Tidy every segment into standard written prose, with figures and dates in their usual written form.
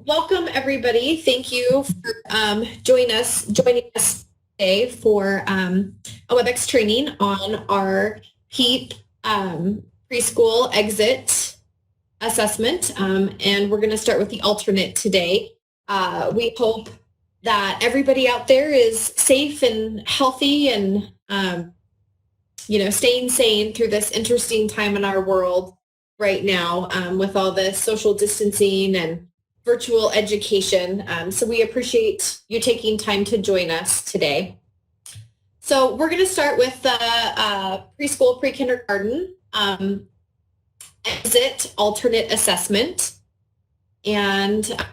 welcome everybody. Thank you for joining us today for a WebEx training on our PEEP preschool exit assessment. And we're going to start with the alternate today. We hope that everybody out there is safe and healthy and staying sane through this interesting time in our world right now with all this social distancing and virtual education. So we appreciate you taking time to join us today. So we're going to start with the preschool, pre-kindergarten exit alternate assessment. And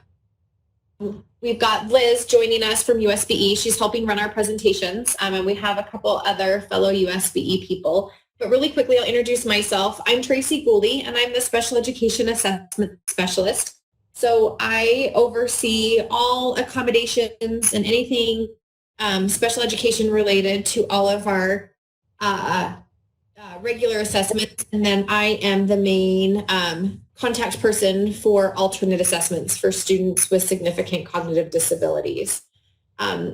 we've got Liz joining us from USBE. She's helping run our presentations. And we have a couple other fellow USBE people. But really quickly, I'll introduce myself. I'm Tracy Gouldy, and I'm the Special Education Assessment Specialist. So I oversee all accommodations and anything special education related to all of our regular assessments. And then I am the main contact person for alternate assessments for students with significant cognitive disabilities.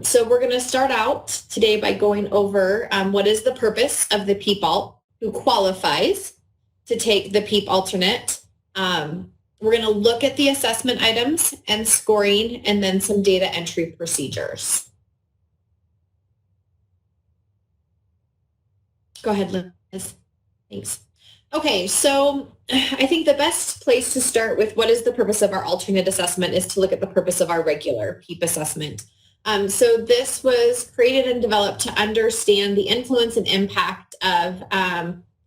So we're going to start out today by going over what is the purpose of the PEEP alt, who qualifies to take the PEEP alternate. We're going to look at the assessment items and scoring, and then some data entry procedures. Go ahead, Liz. Thanks. Okay, so I think the best place to start with what is the purpose of our alternate assessment is to look at the purpose of our regular PEEP assessment. So this was created and developed to understand the influence and impact of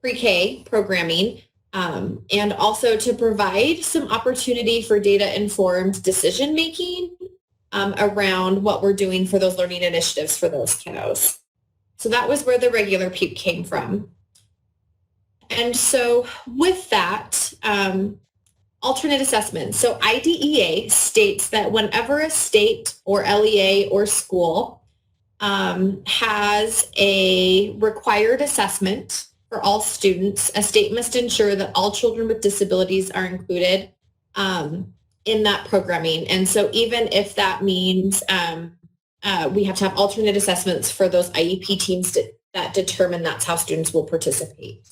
pre-K programming, and also to provide some opportunity for data-informed decision-making around what we're doing for those learning initiatives for those kiddos. So that was where the regular PEEP came from. And so with that, alternate assessment. So IDEA states that whenever a state or LEA or school has a required assessment for all students, a state must ensure that all children with disabilities are included in that programming. And so even if that means we have to have alternate assessments for those IEP teams that determine that's how students will participate.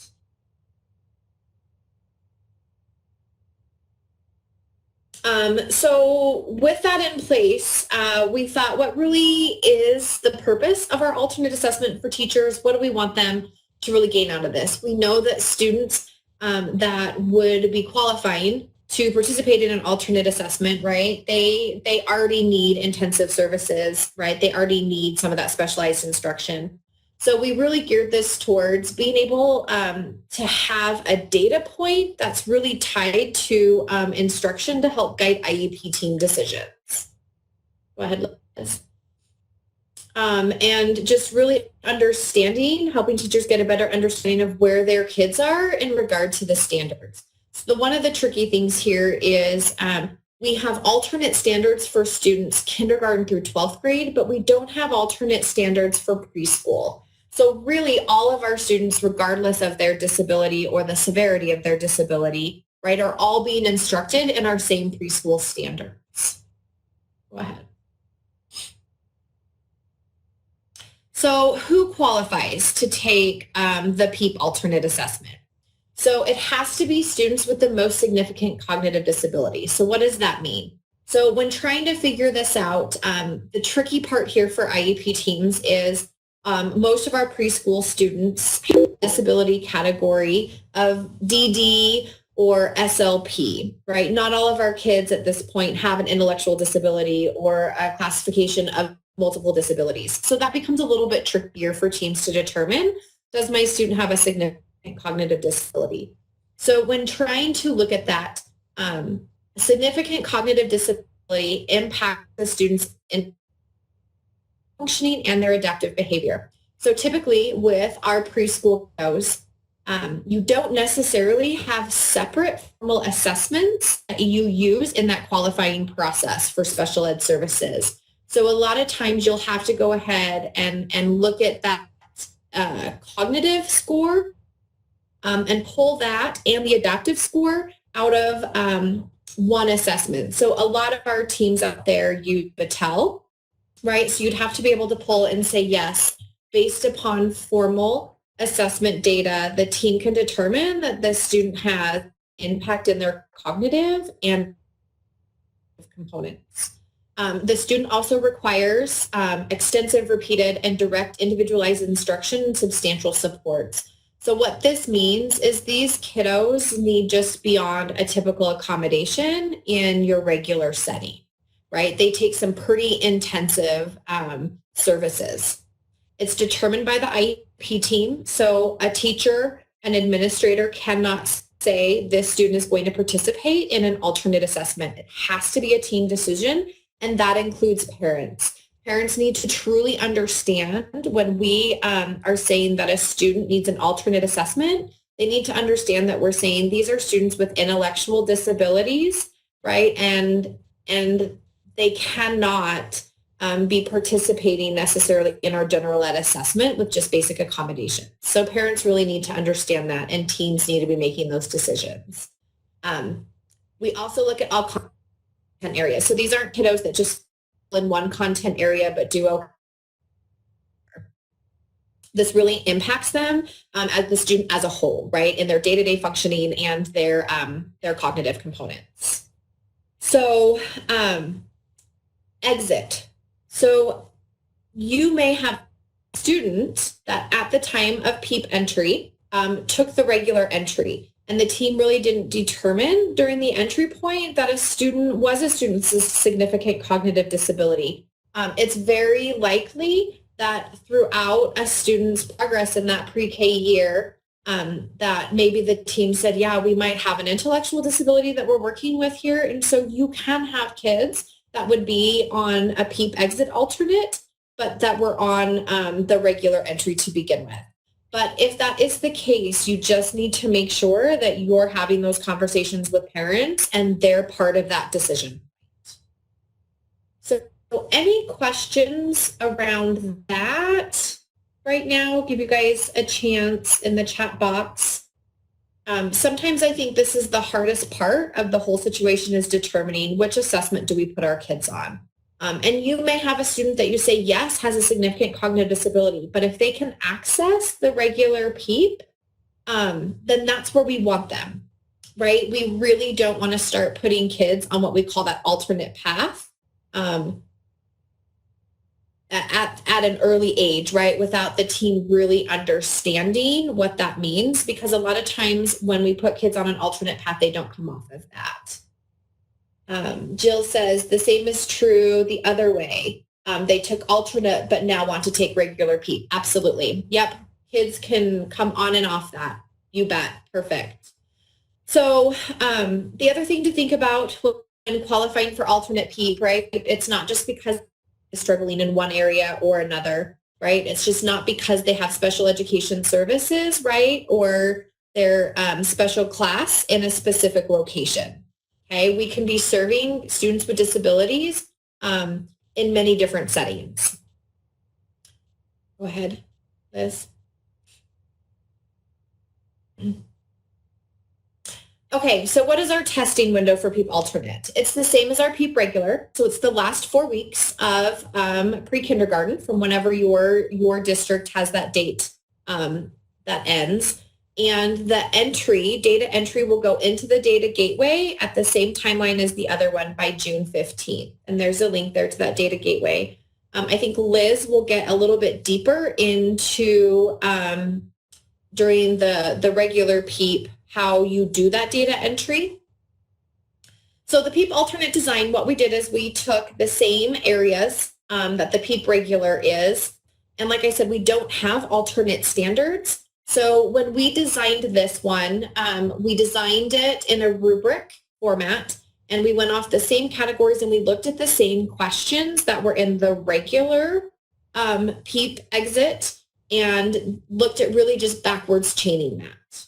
So with that in place, we thought, what really is the purpose of our alternate assessment for teachers? What do we want them to really gain out of this? We know that students that would be qualifying to participate in an alternate assessment, right? They already need intensive services, right? They already need some of that specialized instruction. So we really geared this towards being able to have a data point that's really tied to instruction to help guide IEP team decisions. Go ahead, Liz. And just really understanding, helping teachers get a better understanding of where their kids are in regard to the standards. So one of the tricky things here is we have alternate standards for students kindergarten through 12th grade, but we don't have alternate standards for preschool. So really all of our students, regardless of their disability or the severity of their disability, right, are all being instructed in our same preschool standards. Go ahead. So who qualifies to take the PEEP alternate assessment? So it has to be students with the most significant cognitive disability. So what does that mean? So when trying to figure this out, the tricky part here for IEP teams is most of our preschool students have a disability category of DD or SLP, right? Not all of our kids at this point have an intellectual disability or a classification of multiple disabilities. So that becomes a little bit trickier for teams to determine, does my student have a significant cognitive disability? So when trying to look at that, significant cognitive disability impacts the students in functioning and their adaptive behavior. So typically with our preschool kiddos, you don't necessarily have separate formal assessments that you use in that qualifying process for special ed services. So a lot of times you'll have to go ahead and look at that cognitive score and pull that and the adaptive score out of one assessment. So a lot of our teams out there use Battelle, right? So you'd have to be able to pull and say, yes, based upon formal assessment data, the team can determine that the student has impact in their cognitive and components. The student also requires extensive, repeated, and direct individualized instruction and substantial supports. So what this means is these kiddos need just beyond a typical accommodation in your regular setting, right? They take some pretty intensive services. It's determined by the IEP team. So a teacher, an administrator cannot say this student is going to participate in an alternate assessment. It has to be a team decision, and that includes parents. Parents need to truly understand when we are saying that a student needs an alternate assessment, they need to understand that we're saying these are students with intellectual disabilities, right? And they cannot be participating necessarily in our general ed assessment with just basic accommodation. So parents really need to understand that, and teams need to be making those decisions. We also look at all content areas. So these aren't kiddos that just in one content area but do okay. This really impacts them as the student as a whole, right, in their day-to-day functioning and their cognitive components. So exit. So you may have a student that at the time of PEEP entry took the regular entry, and the team really didn't determine during the entry point that a student was a student with significant cognitive disability. It's very likely that throughout a student's progress in that pre-K year, that maybe the team said, yeah, we might have an intellectual disability that we're working with here. And so you can have kids that would be on a PEEP exit alternate, but that were on the regular entry to begin with. But if that is the case, you just need to make sure that you're having those conversations with parents and they're part of that decision. So any questions around that right now? Give you guys a chance in the chat box. Sometimes I think this is the hardest part of the whole situation, is determining which assessment do we put our kids on. And you may have a student that you say, yes, has a significant cognitive disability, but if they can access the regular PEEP, then that's where we want them, right? We really don't want to start putting kids on what we call that alternate path at an early age, right? Without the team really understanding what that means, because a lot of times when we put kids on an alternate path, they don't come off of that. Jill says the same is true the other way. They took alternate, but now want to take regular PEEP. Absolutely. Yep. Kids can come on and off that. You bet. Perfect. So the other thing to think about when qualifying for alternate PEEP, right? It's not just because they're struggling in one area or another, right? It's just not because they have special education services, right? Or their special class in a specific location. Okay, we can be serving students with disabilities in many different settings. Go ahead, Liz. Okay, so what is our testing window for PEEP alternate? It's the same as our PEEP regular. So it's the last 4 weeks of pre-kindergarten from whenever your district has that date that ends. And the data entry will go into the data gateway at the same timeline as the other one by June 15th. And there's a link there to that data gateway. I think Liz will get a little bit deeper into during the regular PEEP, how you do that data entry. So the PEEP alternate design, what we did is we took the same areas that the PEEP regular is. And like I said, we don't have alternate standards. So when we designed this one, we designed it in a rubric format, and we went off the same categories and we looked at the same questions that were in the regular PEEP exit and looked at really just backwards chaining that.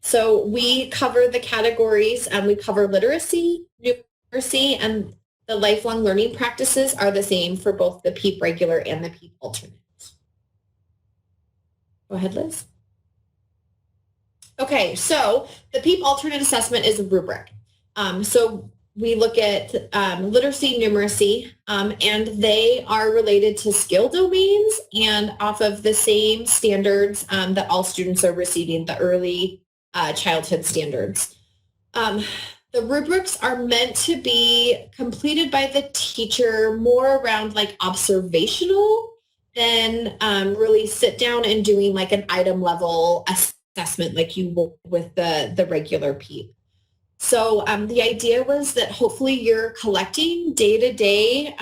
So we cover the categories, and we cover literacy, numeracy, and the lifelong learning practices are the same for both the PEEP regular and the PEEP alternate. Go ahead, Liz. Okay, so the PEEP alternate assessment is a rubric. So we look at literacy, numeracy, and they are related to skill domains and off of the same standards that all students are receiving, the early childhood standards. The rubrics are meant to be completed by the teacher more around like observational than really sit down and doing like an item level assessment like you would with the regular PEEP. So the idea was that hopefully you're collecting day to day,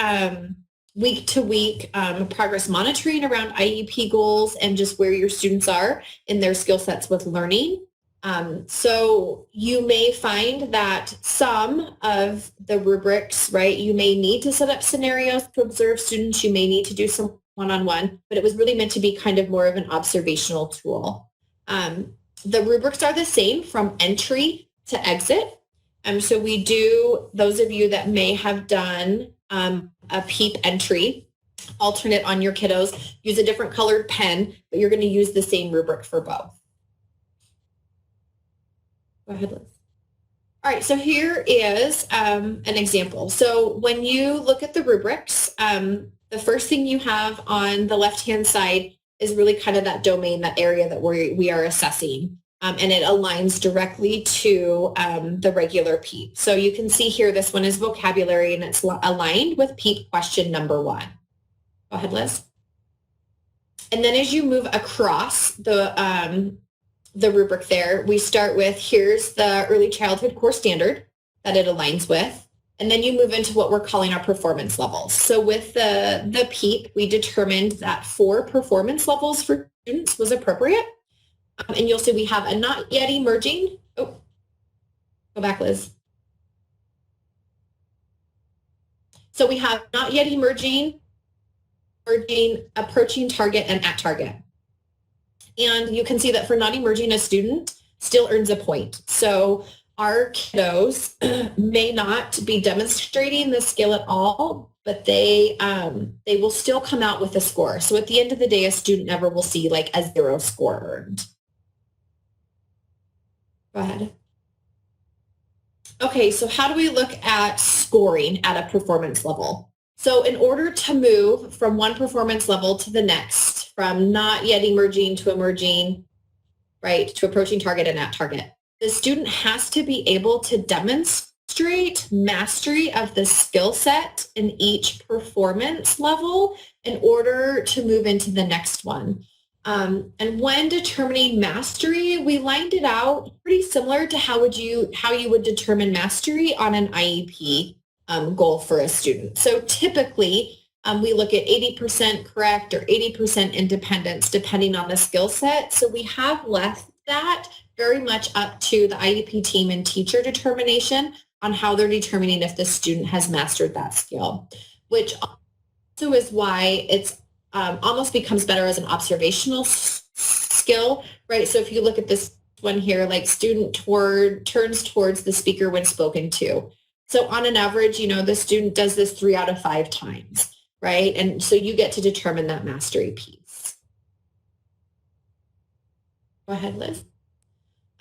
week to week progress monitoring around IEP goals and just where your students are in their skill sets with learning. So you may find that some of the rubrics, right, you may need to set up scenarios to observe students. You may need to do some one-on-one, but it was really meant to be kind of more of an observational tool. The rubrics are the same from entry to exit. So we do, those of you that may have done a PEEP entry alternate on your kiddos, use a different colored pen, but you're going to use the same rubric for both. Go ahead, Liz. All right, so here is an example. So when you look at the rubrics, the first thing you have on the left-hand side is really kind of that domain, that area that we are assessing. And it aligns directly to the regular PEEP. So you can see here, this one is vocabulary and it's aligned with PEEP question number 1. Go ahead, Liz. And then as you move across the rubric there, we start with, here's the early childhood core standard that it aligns with. And then you move into what we're calling our performance levels. So with the PEEP, we determined that 4 performance levels for students was appropriate. And you'll see we have a not yet emerging. Oh, go back, Liz. So we have not yet emerging, approaching target, and at target. And you can see that for not emerging, a student still earns a point. So our kiddos may not be demonstrating the skill at all, but they will still come out with a score. So at the end of the day, a student never will see like a 0 score earned. Go ahead. Okay, so how do we look at scoring at a performance level? So in order to move from one performance level to the next, from not yet emerging to emerging, right, to approaching target and at target, the student has to be able to demonstrate mastery of the skill set in each performance level in order to move into the next one. And when determining mastery, we lined it out pretty similar to how you would determine mastery on an IEP goal for a student. So typically, we look at 80% correct or 80% independence depending on the skill set. So we have left that very much up to the IEP team and teacher determination on how they're determining if the student has mastered that skill, which also is why it's almost becomes better as an observational skill, right? So if you look at this one here, like student turns towards the speaker when spoken to. So on an average, the student does this 3 out of 5 times, right? And so you get to determine that mastery piece. Go ahead, Liz.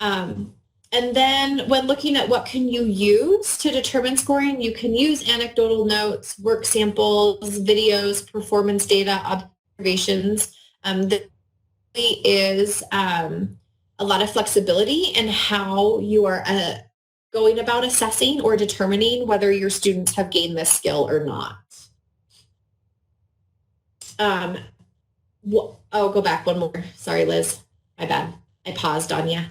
And then when looking at what can you use to determine scoring, you can use anecdotal notes, work samples, videos, performance data, observations. There is a lot of flexibility in how you are going about assessing or determining whether your students have gained this skill or not. Go back one more. Sorry, Liz. My bad. I paused on you.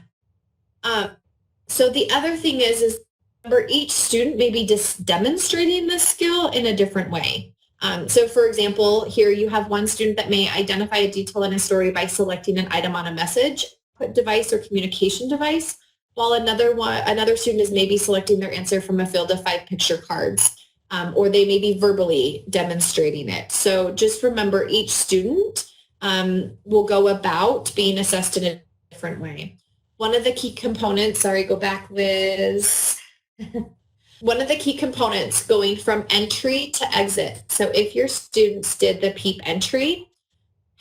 So the other thing is remember each student may be demonstrating this skill in a different way. So for example, here you have one student that may identify a detail in a story by selecting an item on a message device or communication device, while another student is maybe selecting their answer from a field of 5 picture cards, or they may be verbally demonstrating it. So just remember each student will go about being assessed in a different way. One of the key components, go back, Liz. One of the key components going from entry to exit. So if your students did the PEEP entry,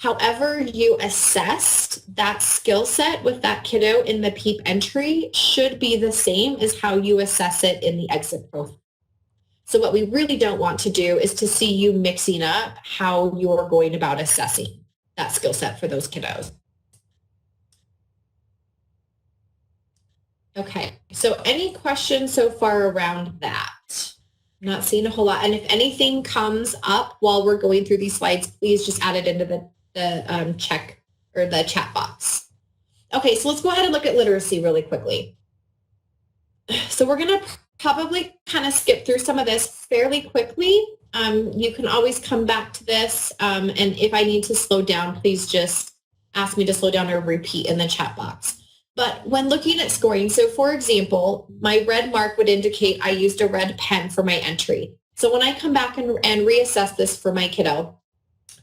However you assessed that skill set with that kiddo in the PEEP entry should be the same as how you assess it in the exit profile. So what we really don't want to do is to see you mixing up how you're going about assessing that skill set for those kiddos. Okay, so any questions so far around that? I'm not seeing a whole lot. And if anything comes up while we're going through these slides, please just add it into the check or the chat box. Okay, so let's go ahead and look at literacy really quickly. So we're going to probably kind of skip through some of this fairly quickly. You can always come back to this, and if I need to slow down, please just ask me to slow down or repeat in the chat box. But when looking at scoring, so for example, my red mark would indicate I used a red pen for my entry. So when I come back and reassess this for my kiddo,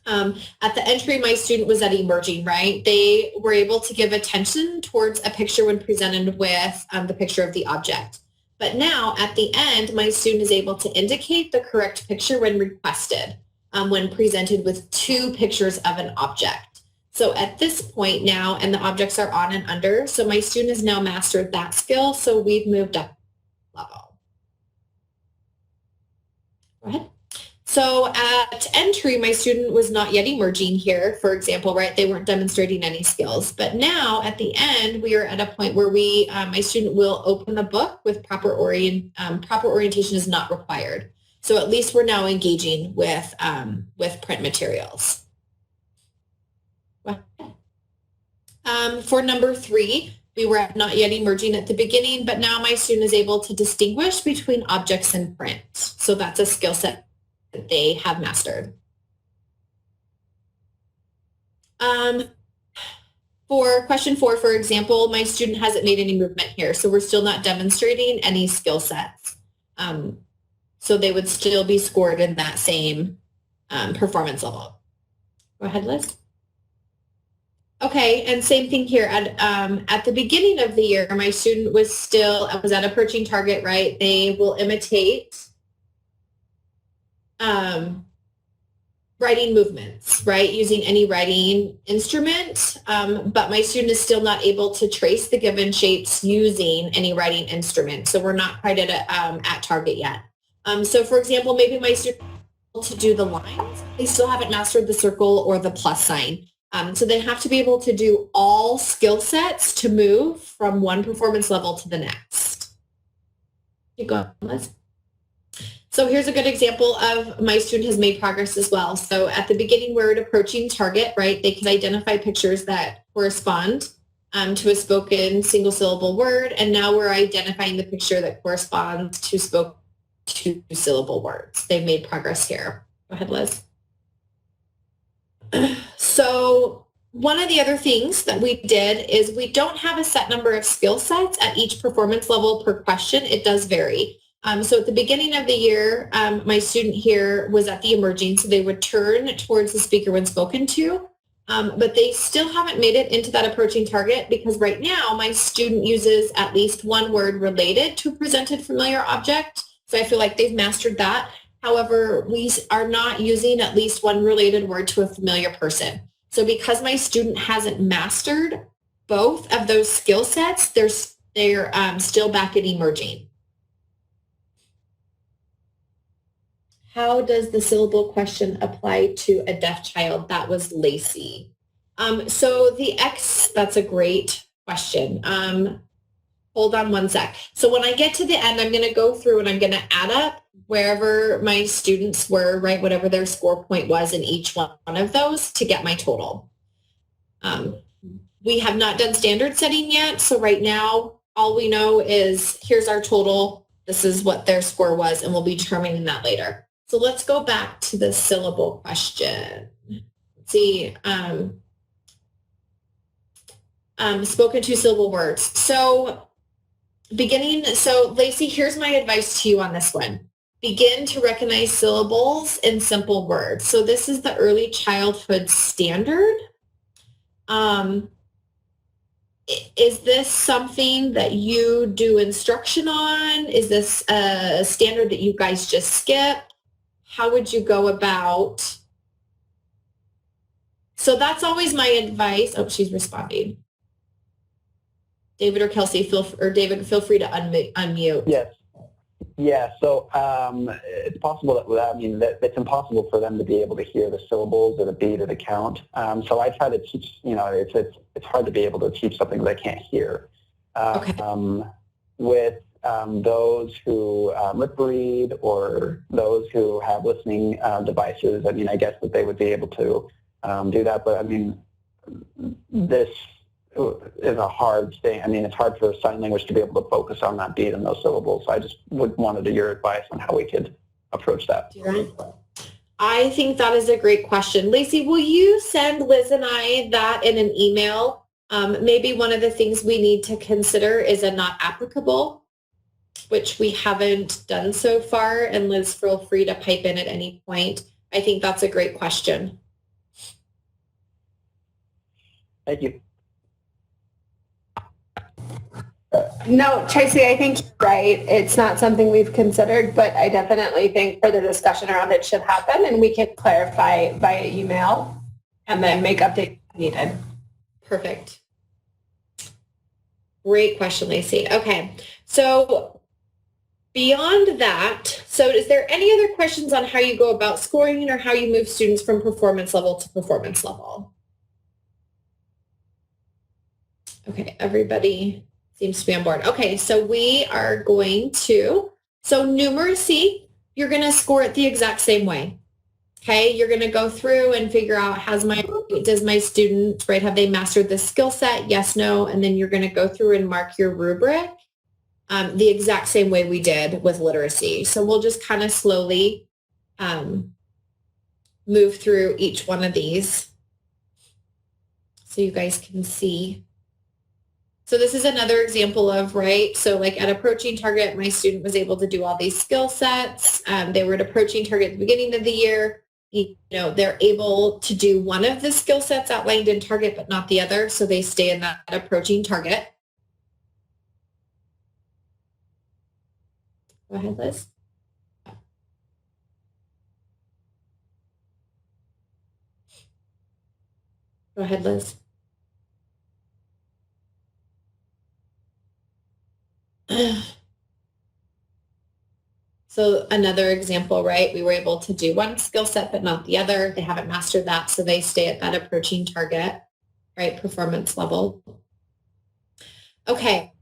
at the entry, my student was at emerging, right? They were able to give attention towards a picture when presented with the picture of the object. But now at the end, my student is able to indicate the correct picture when requested, when presented with two pictures of an object. So at this point now, and the objects are on and under, so my student has now mastered that skill, so we've moved up level. Go ahead. So at entry, my student was not yet emerging here, for example, right? They weren't demonstrating any skills. But now at the end, we are at a point where my student will open the book with proper orientation is not required. So at least we're now engaging with print materials. For number 3, we were not yet emerging at the beginning, but now my student is able to distinguish between objects and print. So that's a skill set that they have mastered. For question 4, for example, my student hasn't made any movement here, so we're still not demonstrating any skill sets. So they would still be scored in that same performance level. Go ahead, Liz. Okay, and same thing here. At the beginning of the year, my student was at approaching target, right? They will imitate writing movements, right, using any writing instrument, but my student is still not able to trace the given shapes using any writing instrument. So we're not quite at target yet. So for example, maybe my student is able to do the lines, they still haven't mastered the circle or the plus sign. So they have to be able to do all skill sets to move from one performance level to the next. Keep going, Liz. So here's a good example of my student has made progress as well. So at the beginning, we're at approaching target, right? They can identify pictures that correspond to a spoken single syllable word. And now we're identifying the picture that corresponds to spoken two syllable words. They've made progress here. Go ahead, Liz. So one of the other things that we did is we don't have a set number of skill sets at each performance level per question. It does vary. So at the beginning of the year, my student here was at the emerging, so they would turn towards the speaker when spoken to, but they still haven't made it into that approaching target because right now my student uses at least one word related to a presented familiar object. So I feel like they've mastered that. However, we are not using at least one related word to a familiar person. So because my student hasn't mastered both of those skill sets, they're still back at emerging. How does the syllable question apply to a deaf child? That was Lacey. So the X, that's a great question. Hold on one sec. So when I get to the end, I'm going to go through and I'm going to add up wherever my students were, right, whatever their score point was in each one of those to get my total. We have not done standard setting yet. So right now, all we know is here's our total. This is what their score was, and we'll be determining that later. So let's go back to the syllable question. Let's see, spoken two syllable words. So Lacey, here's my advice to you on this one. Begin to recognize syllables in simple words. So this is the early childhood standard. Is this something that you do instruction on? Is this a standard that you guys just skip? How would you go about So that's always my advice. Oh, she's responding. David or Kelsey, David, feel free to unmute. Yes. Yeah, so it's possible that it's impossible for them to be able to hear the syllables or the beat or the count. So I try to teach, it's hard to be able to teach something that I can't hear. Okay. With those who lip read or those who have listening devices, I guess that they would be able to do that. But this is a hard thing. It's hard for sign language to be able to focus on that beat and those syllables. So I just wanted your advice on how we could approach that. I think that is a great question. Lacey, will you send Liz and I that in an email? Maybe one of the things we need to consider is a not applicable, which we haven't done so far. And Liz, feel free to pipe in at any point. I think that's a great question. Thank you. No, Tracy, I think you're right. It's not something we've considered, but I definitely think further discussion around it should happen, and we can clarify via email and then make updates needed. Perfect. Great question, Lacey. Okay, so beyond that, so is there any other questions on how you go about scoring or how you move students from performance level to performance level? Okay, everybody seems to be on board. Okay, so we are going to, so numeracy, you're going to score it the exact same way. Okay, you're going to go through and figure out, does my student, right, have they mastered this skill set? Yes, no, and then you're going to go through and mark your rubric the exact same way we did with literacy. So we'll just kind of slowly move through each one of these so you guys can see. So this is another example of, right, so like at approaching target, my student was able to do all these skill sets. They were at approaching target at the beginning of the year. They're able to do one of the skill sets outlined in target, but not the other. So they stay in that approaching target. Go ahead, Liz. Go ahead, Liz. So another example, right? We were able to do one skill set, but not the other. They haven't mastered that, so they stay at that approaching target, right? Performance level. Okay,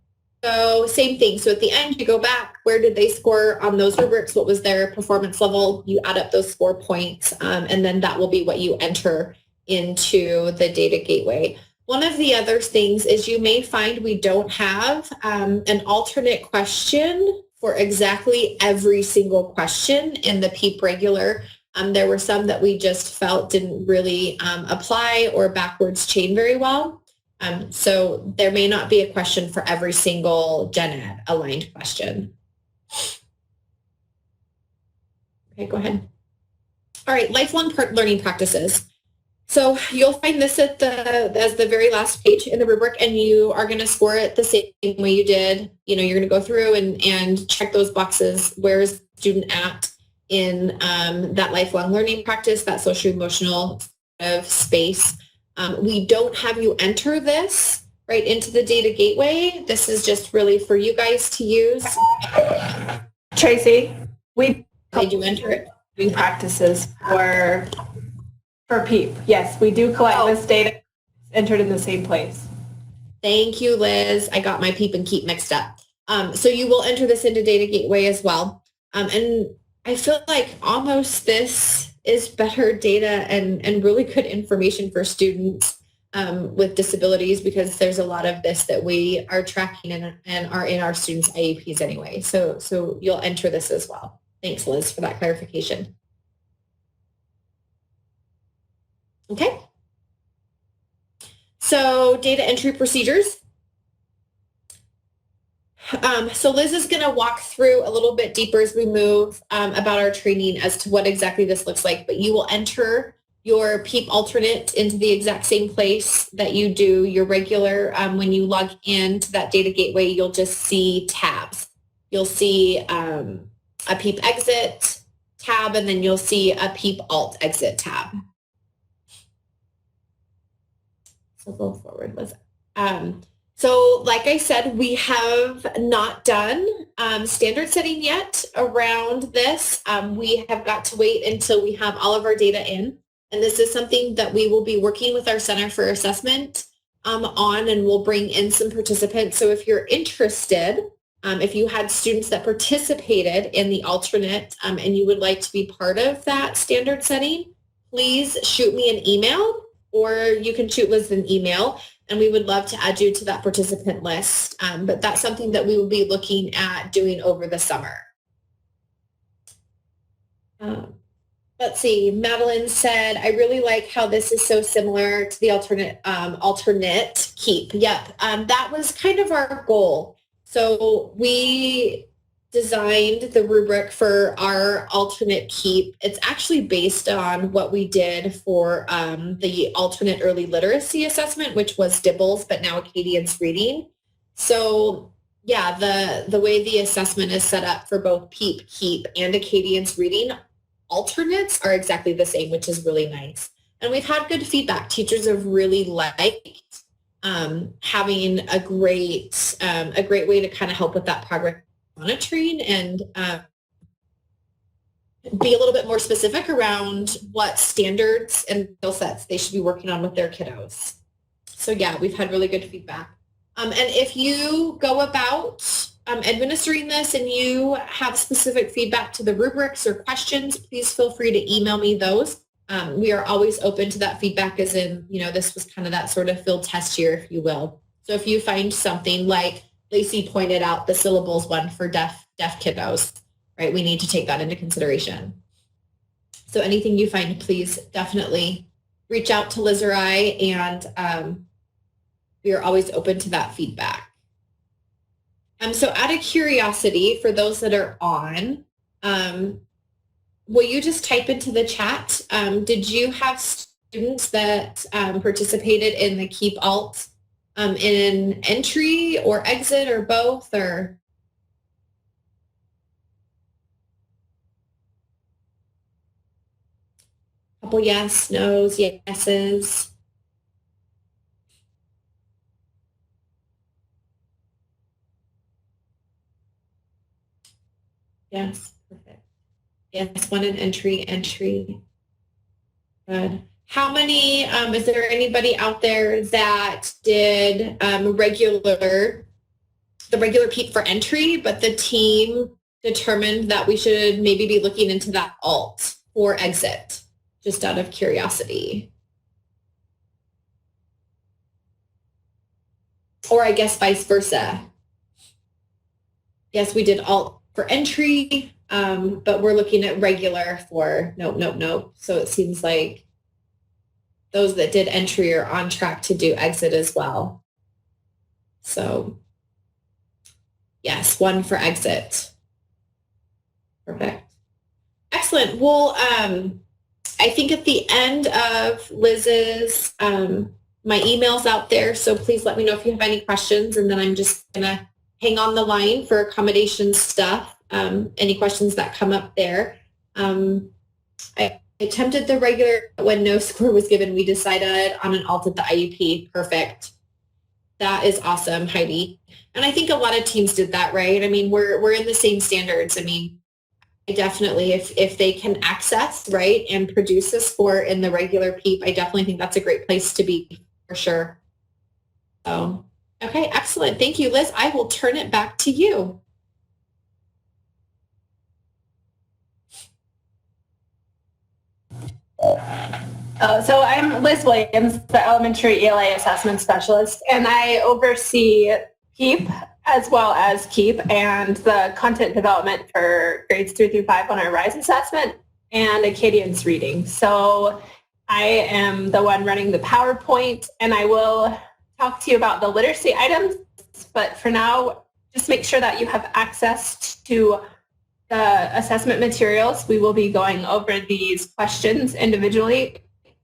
so same thing. So at the end, you go back. Where did they score on those rubrics? What was their performance level? You add up those score points, and then that will be what you enter into the data gateway. One of the other things is you may find we don't have an alternate question for exactly every single question in the PEEP regular. There were some that we just felt didn't really apply or backwards chain very well. So there may not be a question for every single gen ed aligned question. Okay, go ahead. All right, lifelong learning practices. So you'll find this as the very last page in the rubric, and you are going to score it the same way you did. You're going to go through and check those boxes. Where is the student at in that lifelong learning practice, that social emotional space? We don't have you enter this right into the data gateway. This is just really for you guys to use. Tracy, we do enter it. Doing practices for PEEP. Yes, we do collect this data entered in the same place. Thank you, Liz. I got my PEEP and KEEP mixed up. So you will enter this into Data Gateway as well. And I feel like almost this is better data and really good information for students with disabilities, because there's a lot of this that we are tracking and are in our students' IEPs anyway. So you'll enter this as well. Thanks, Liz, for that clarification. Okay. So data entry procedures. So Liz is going to walk through a little bit deeper as we move about our training as to what exactly this looks like, but you will enter your PEEP alternate into the exact same place that you do your regular. When you log into that data gateway, you'll just see tabs. You'll see a PEEP exit tab, and then you'll see a PEEP alt exit tab. So go forward, Liz. So like I said, we have not done standard setting yet around this. We have got to wait until we have all of our data in. And this is something that we will be working with our Center for Assessment on, and we'll bring in some participants. So if you're interested, if you had students that participated in the alternate and you would like to be part of that standard setting, please shoot me an email, or you can shoot Liz an email, and we would love to add you to that participant list. But that's something that we will be looking at doing over the summer. Let's see, Madeline said, I really like how this is so similar to the alternate KEEP. Yep, that was kind of our goal. So we designed the rubric for our alternate KEEP. It's actually based on what we did for the alternate early literacy assessment, which was DIBELS, but now Acadience reading. So yeah, the way the assessment is set up for both PEEP, KEEP, and Acadience reading, alternates are exactly the same, which is really nice. And we've had good feedback. Teachers have really liked having a great way to kind of help with that progress monitoring and be a little bit more specific around what standards and skill sets they should be working on with their kiddos. So yeah, we've had really good feedback. And if you go about administering this and you have specific feedback to the rubrics or questions, please feel free to email me those. We are always open to that feedback, as in, this was kind of that sort of field test year, if you will. So if you find something like Lacey pointed out, the syllables one for deaf kiddos, right? We need to take that into consideration. So anything you find, please definitely reach out to Liz or I, and we are always open to that feedback. So out of curiosity, for those that are on, will you just type into the chat, did you have students that participated in the KEEP alt in entry or exit or both, or? Couple yes, no's, yeses. Yes, perfect. Yes, one in entry. Good. How many, is there anybody out there that did the regular PEEP for entry, but the team determined that we should maybe be looking into that alt for exit, just out of curiosity? Or I guess vice versa. Yes, we did alt for entry, but we're looking at regular for nope. So it seems like those that did entry are on track to do exit as well. So yes, one for exit. Perfect. Excellent. Well, I think at the end of Liz's, my email's out there, so please let me know if you have any questions, and then I'm just gonna hang on the line for accommodation stuff. Any questions that come up there. I attempted the regular, when no score was given, we decided on an alt at the IUP. Perfect. That is awesome, Heidi. And I think a lot of teams did that, right? I mean, we're in the same standards. I mean, I definitely, if they can access, right, and produce a score in the regular PEEP, I definitely think that's a great place to be, for sure. So, okay, excellent. Thank you, Liz. I will turn it back to you. So I'm Liz Williams, the Elementary ELA Assessment Specialist, and I oversee PEEP as well as KEEP and the content development for grades 3 through 5 on our RISE assessment and Acadience reading. So I am the one running the PowerPoint, and I will talk to you about the literacy items, but for now, just make sure that you have access to the assessment materials. We will be going over these questions individually,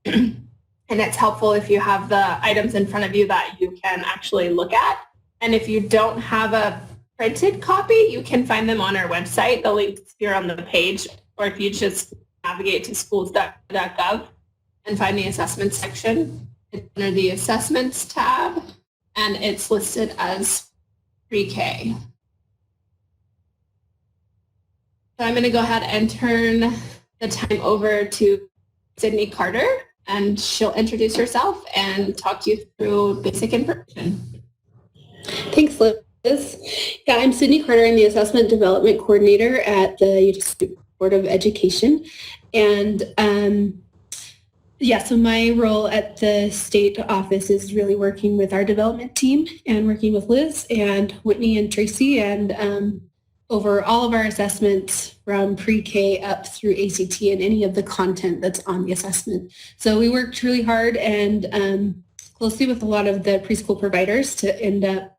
and it's helpful if you have the items in front of you that you can actually look at. And if you don't have a printed copy, you can find them on our website. The link's here on the page, or if you just navigate to schools.gov and find the assessment section, It's under the Assessments tab, and it's listed as pre-K. So I'm going to go ahead and turn the time over to Sydney Carter, and she'll introduce herself and talk you through basic information. Thanks, Liz. Yeah, I'm Sydney Carter. I'm the Assessment Development Coordinator at the Utah State Board of Education. And so my role at the state office is really working with our development team and working with Liz and Whitney and Tracy and over all of our assessments from pre-K up through ACT and any of the content that's on the assessment. So we worked really hard and closely with a lot of the preschool providers to end up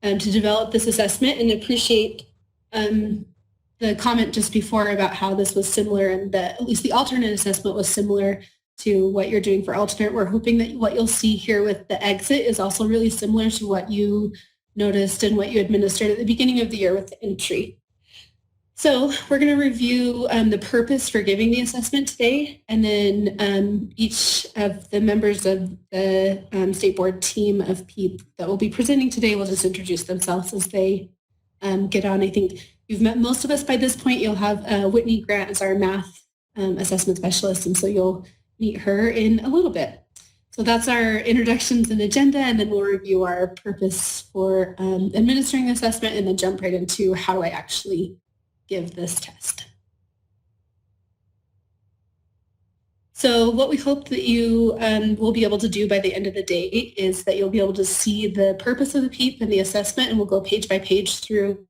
to develop this assessment, and appreciate the comment just before about how this was similar and that at least the alternate assessment was similar to what you're doing for alternate. We're hoping that what you'll see here with the exit is also really similar to what you noticed and what you administered at the beginning of the year with the entry. So we're going to review the purpose for giving the assessment today, and then each of the members of the State Board team of PEEP that will be presenting today will just introduce themselves as they get on. I think you've met most of us by this point. You'll have Whitney Grant as our math assessment specialist, and so you'll meet her in a little bit. So that's our introductions and agenda, and then we'll review our purpose for administering the assessment and then jump right into how do I actually give this test. So what we hope that you will be able to do by the end of the day is that you'll be able to see the purpose of the PEEP and the assessment, and we'll go page by page through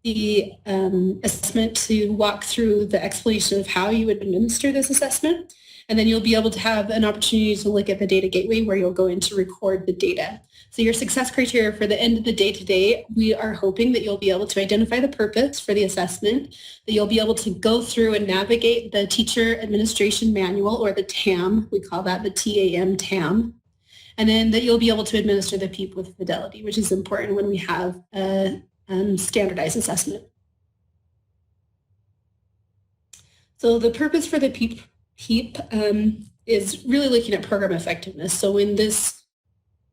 the assessment to walk through the explanation of how you would administer this assessment. And then you'll be able to have an opportunity to look at the data gateway where you'll go in to record the data. So your success criteria for the end of the day today, we are hoping that you'll be able to identify the purpose for the assessment, that you'll be able to go through and navigate the Teacher Administration Manual, or the TAM, we call that the TAM, and then that you'll be able to administer the PEEP with fidelity, which is important when we have a standardized assessment. So the purpose for the PEEP is really looking at program effectiveness. So when this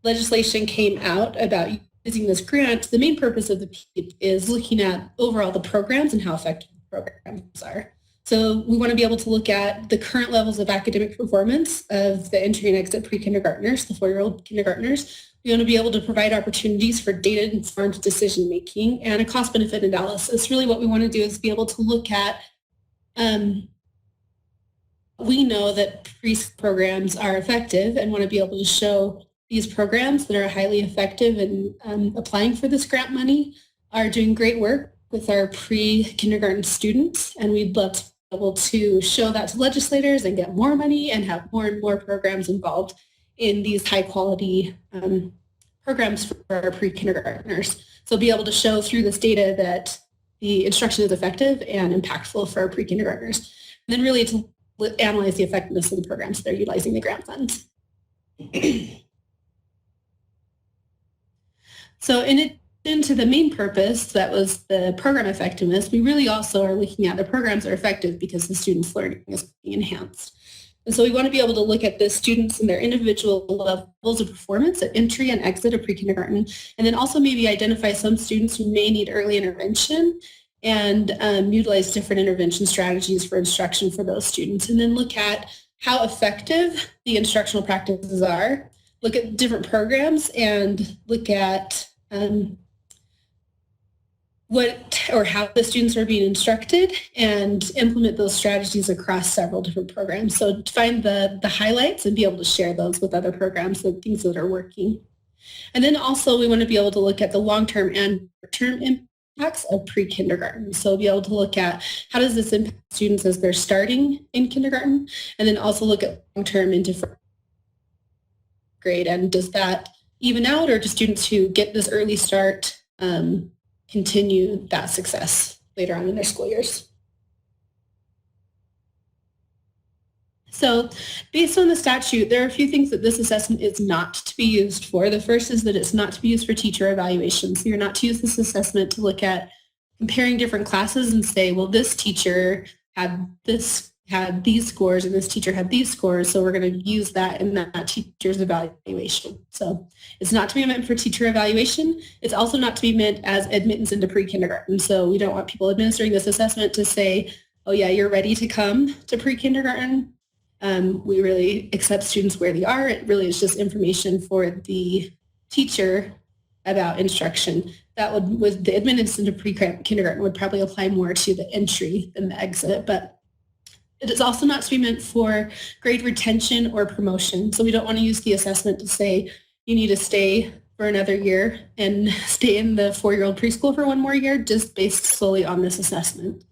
legislation came out about using this grant, the main purpose of the PEEP is looking at overall the programs and how effective the programs are. So we want to be able to look at the current levels of academic performance of the entry and exit pre-kindergartners, the 4-year-old kindergartners. We want to be able to provide opportunities for data-informed decision-making and a cost-benefit analysis. Really what we want to do is be able to look at we know that preschool programs are effective and want to be able to show these programs that are highly effective and applying for this grant money are doing great work with our pre-kindergarten students. And we'd love to be able to show that to legislators and get more money and have more and more programs involved in these high quality programs for our pre-kindergartners. So be able to show through this data that the instruction is effective and impactful for our pre-kindergartners. And then really to analyze the effectiveness of the programs that are utilizing the grant funds. So in addition to the main purpose, that was the program effectiveness, we really also are looking at the programs are effective because the students' learning is being enhanced. And so we want to be able to look at the students and their individual levels of performance at entry and exit of pre-kindergarten, and then also maybe identify some students who may need early intervention and utilize different intervention strategies for instruction for those students, and then look at how effective the instructional practices are, look at different programs, and look at how the students are being instructed and implement those strategies across several different programs. So find the highlights and be able to share those with other programs, the things that are working. And then also we want to be able to look at the long-term and short-term impacts of pre-kindergarten. So be able to look at how does this impact students as they're starting in kindergarten, and then also look at long-term into first grade, and does that even out, or do students who get this early start continue that success later on in their school years? So based on the statute, there are a few things that this assessment is not to be used for. The first is that it's not to be used for teacher evaluation. So you're not to use this assessment to look at comparing different classes and say, well, this teacher had this had these scores and this teacher had these scores, so we're going to use that in that teacher's evaluation. So it's not to be meant for teacher evaluation. It's also not to be meant as admittance into pre-kindergarten. So we don't want people administering this assessment to say, oh yeah, you're ready to come to pre-kindergarten. We really accept students where they are. It really is just information for the teacher about instruction. That would the admittance into pre-kindergarten would probably apply more to the entry than the exit, but it is also not to be meant for grade retention or promotion. So we don't want to use the assessment to say you need to stay for another year and stay in the 4-year-old preschool for one more year just based solely on this assessment.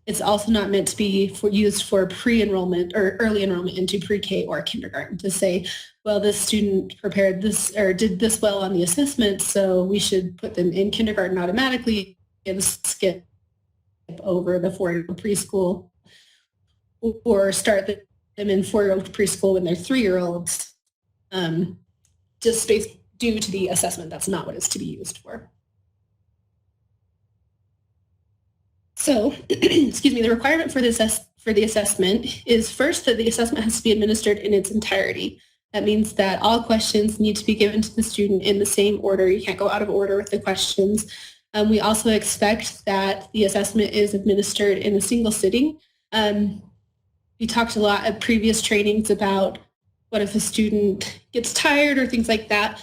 It's also not meant to be used for pre-enrollment or early enrollment into pre-K or kindergarten to say, well, this student prepared this or did this well on the assessment, so we should put them in kindergarten automatically and skip over the 4-year-old preschool, or start them in 4-year-old preschool when they're 3-year-olds, just due to the assessment. That's not what it's to be used for. So, excuse me, the requirement for the assessment is first that the assessment has to be administered in its entirety. That means that all questions need to be given to the student in the same order. You can't go out of order with the questions. We also expect that the assessment is administered in a single sitting. We talked a lot at previous trainings about what if a student gets tired or things like that.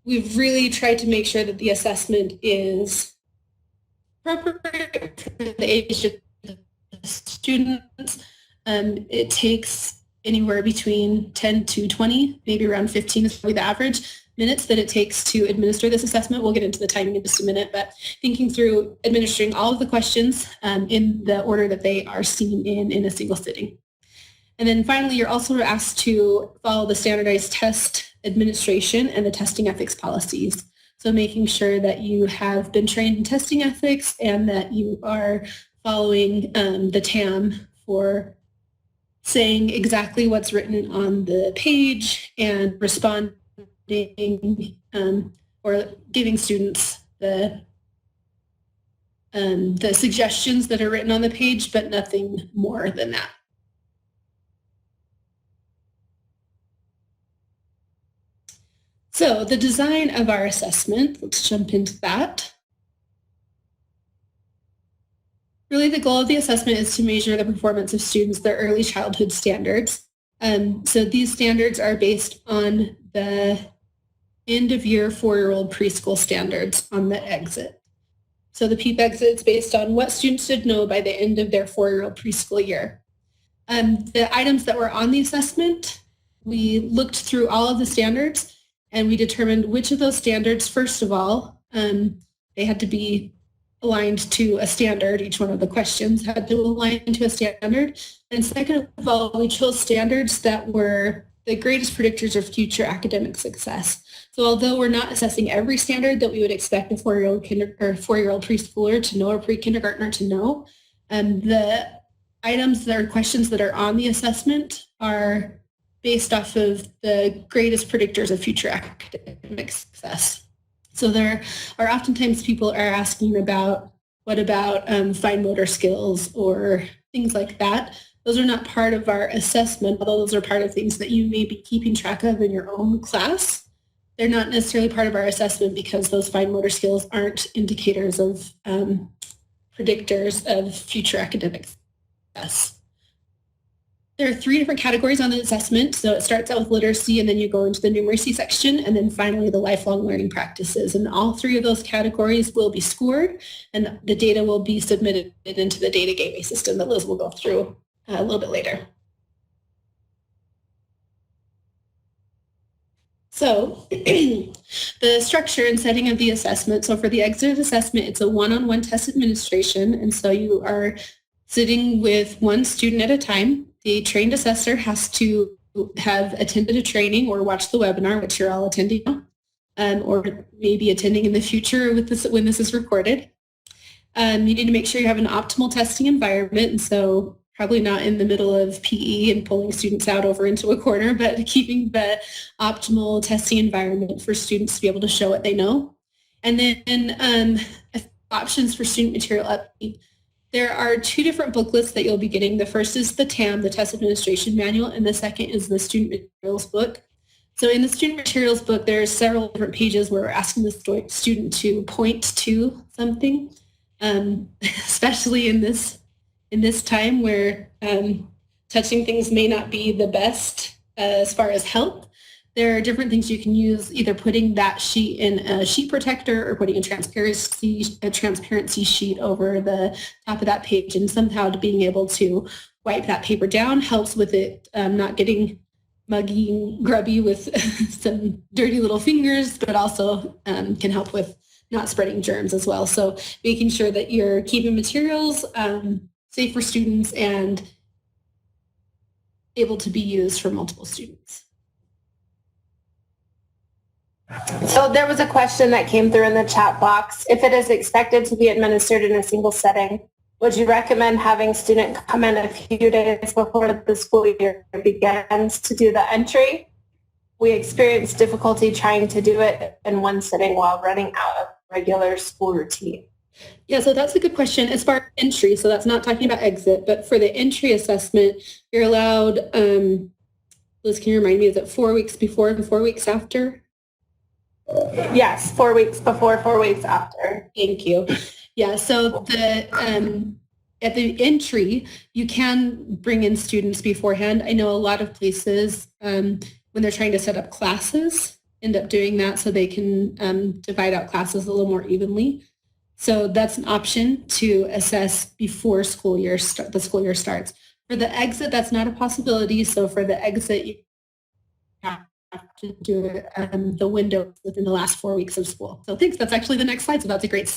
We've really tried to make sure that the assessment is appropriate for the age of the students. It takes anywhere between 10 to 20, maybe around 15 is probably the average minutes that it takes to administer this assessment. We'll get into the timing in just a minute, but thinking through administering all of the questions in the order that they are seen in a single sitting. And then finally, you're also asked to follow the standardized test administration and the testing ethics policies. So making sure that you have been trained in testing ethics and that you are following the TAM for saying exactly what's written on the page and responding or giving students the suggestions that are written on the page, but nothing more than that. So the design of our assessment, let's jump into that. Really, the goal of the assessment is to measure the performance of students, their early childhood standards. So these standards are based on the end of year 4-year-old preschool standards on the exit. So the PEEP exit is based on what students should know by the end of their 4-year-old preschool year. The items that were on the assessment, we looked through all of the standards and we determined which of those standards, first of all, they had to be aligned to a standard. Each one of the questions had to align to a standard. And second of all, we chose standards that were the greatest predictors of future academic success. So although we're not assessing every standard that we would expect a 4-year-old preschooler to know or pre-kindergartner to know, the items that are questions that are on the assessment are based off of the greatest predictors of future academic success. So there are oftentimes people are asking about, what about fine motor skills or things like that. Those are not part of our assessment, although those are part of things that you may be keeping track of in your own class. They're not necessarily part of our assessment because those fine motor skills aren't indicators of predictors of future academic success. There are 3 different categories on the assessment. So it starts out with literacy, and then you go into the numeracy section, and then finally the lifelong learning practices. And all 3 of those categories will be scored, and the data will be submitted into the data gateway system that Liz will go through a little bit later. So the structure and setting of the assessment. So for the exit assessment, it's a one-on-one test administration. And so you are sitting with one student at a time. The trained assessor has to have attended a training or watched the webinar, which you're all attending now, or maybe attending in the future with this, when this is recorded. You need to make sure you have an optimal testing environment. And so probably not in the middle of PE and pulling students out over into a corner, but keeping the optimal testing environment for students to be able to show what they know. And then options for student material update. There are two different booklets that you'll be getting. The first is the TAM, the Test Administration Manual, and the second is the Student Materials book. So in the Student Materials book, there's several different pages where we're asking the student to point to something, especially in this time where touching things may not be the best as far as help. There are different things you can use, either putting that sheet in a sheet protector or putting a transparency sheet over the top of that page, and somehow being able to wipe that paper down helps with it not getting muggy and grubby with some dirty little fingers, but also can help with not spreading germs as well. So making sure that you're keeping materials safe for students and able to be used for multiple students. So there was a question that came through in the chat box. If it is expected to be administered in a single setting, would you recommend having student come in a few days before the school year begins to do the entry? We experienced difficulty trying to do it in one sitting while running out of regular school routine. Yeah, so that's a good question. As far as entry, so that's not talking about exit, but for the entry assessment, you're allowed, Liz, can you remind me, is it 4 weeks before and 4 weeks after? Yes, 4 weeks before, 4 weeks after. Thank you. Yeah, so at the entry, you can bring in students beforehand. I know a lot of places, when they're trying to set up classes, end up doing that so they can divide out classes a little more evenly. So that's an option to assess before the school year starts. For the exit, that's not a possibility. So for the exit, you have to do it the window within the last 4 weeks of school. So thanks, that's actually the next slide. So that's a great.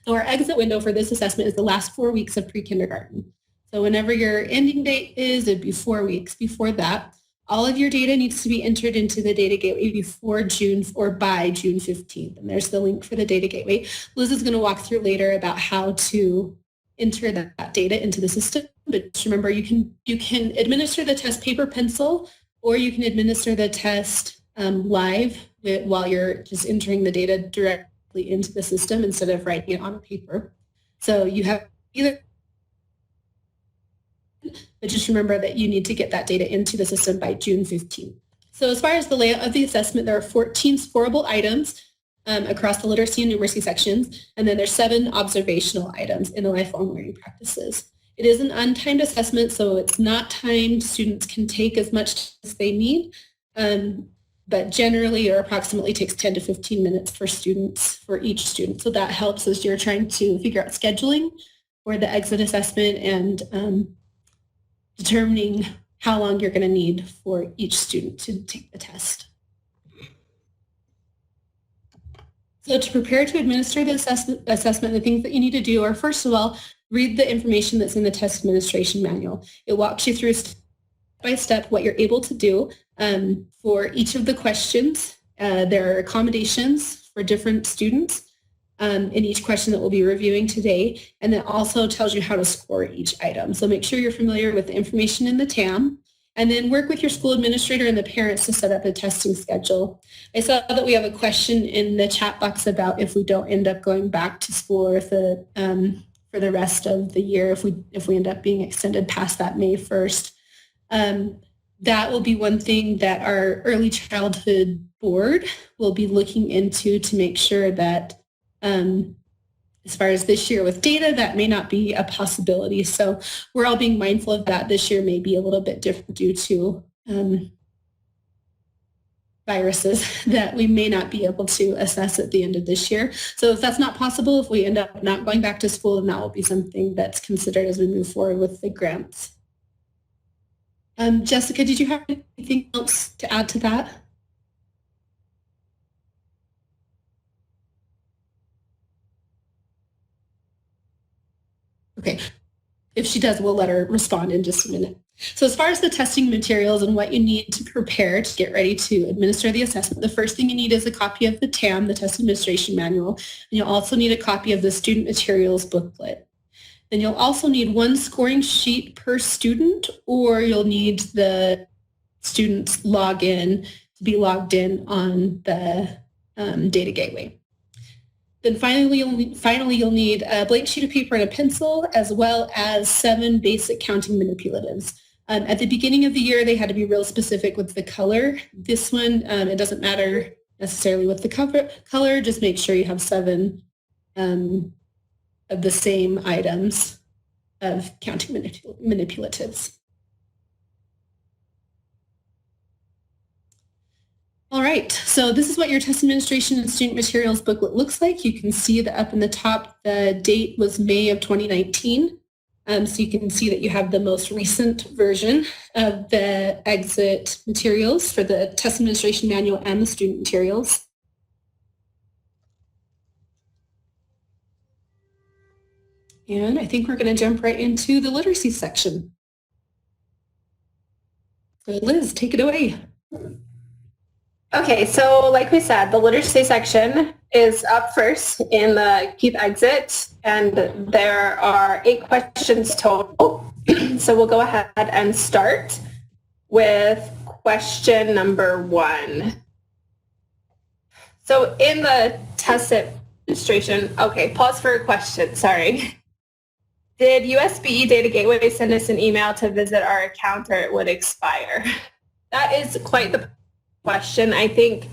So our exit window for this assessment is the last 4 weeks of pre-kindergarten. So whenever your ending date is, it'd be 4 weeks before that. All of your data needs to be entered into the data gateway before June or by June 15th. And there's the link for the data gateway. Liz is going to walk through later about how to enter that data into the system. But just remember, you can administer the test paper pencil, or you can administer the test live while you're just entering the data directly into the system instead of writing it on paper. So you have either, but just remember that you need to get that data into the system by June 15th. So as far as the layout of the assessment, there are 14 scoreable items across the literacy and numeracy sections, and then there's 7 observational items in the lifelong learning practices. It is an untimed assessment, so it's not timed. Students can take as much as they need, but generally or approximately takes 10 to 15 minutes for each student. So that helps as you're trying to figure out scheduling for the exit assessment and determining how long you're going to need for each student to take the test. So to prepare to administer the assessment, the things that you need to do are, first of all, read the information that's in the test administration manual. It walks you through step by step what you're able to do for each of the questions. There are accommodations for different students in each question that we'll be reviewing today, and it also tells you how to score each item. So make sure you're familiar with the information in the TAM, and then work with your school administrator and the parents to set up a testing schedule. I saw that we have a question in the chat box about if we don't end up going back to school, or if for the rest of the year, if we end up being extended past that May 1st. That will be one thing that our early childhood board will be looking into to make sure that as far as this year with data, that may not be a possibility. So we're all being mindful of that. This year may be a little bit different due to viruses that we may not be able to assess at the end of this year. So if that's not possible, if we end up not going back to school, then that will be something that's considered as we move forward with the grants. Jessica, did you have anything else to add to that? Okay, if she does, we'll let her respond in just a minute. So as far as the testing materials and what you need to prepare to get ready to administer the assessment, the first thing you need is a copy of the TAM, the Test Administration Manual, and you'll also need a copy of the Student Materials booklet. Then you'll also need 1 scoring sheet per student, or you'll need the student's login to be logged in on the data gateway. Then finally, you'll need a blank sheet of paper and a pencil, as well as 7 basic counting manipulatives. At the beginning of the year, they had to be real specific with the color. This one, it doesn't matter necessarily with the color, just make sure you have 7 of the same items of counting manipulatives. All right, so this is what your test administration and student materials booklet looks like. You can see that up in the top, the date was May of 2019. So you can see that you have the most recent version of the exit materials for the test administration manual and the student materials. And I think we're going to jump right into the literacy section. So Liz, take it away. Okay, so like we said, the literacy section is up first in the PEEP exit, and there are 8 questions total. So we'll go ahead and start with question number 1. So in the test administration, okay, pause for a question, sorry. Did USB Data Gateway send us an email to visit our account, or it would expire? That is quite the question. I think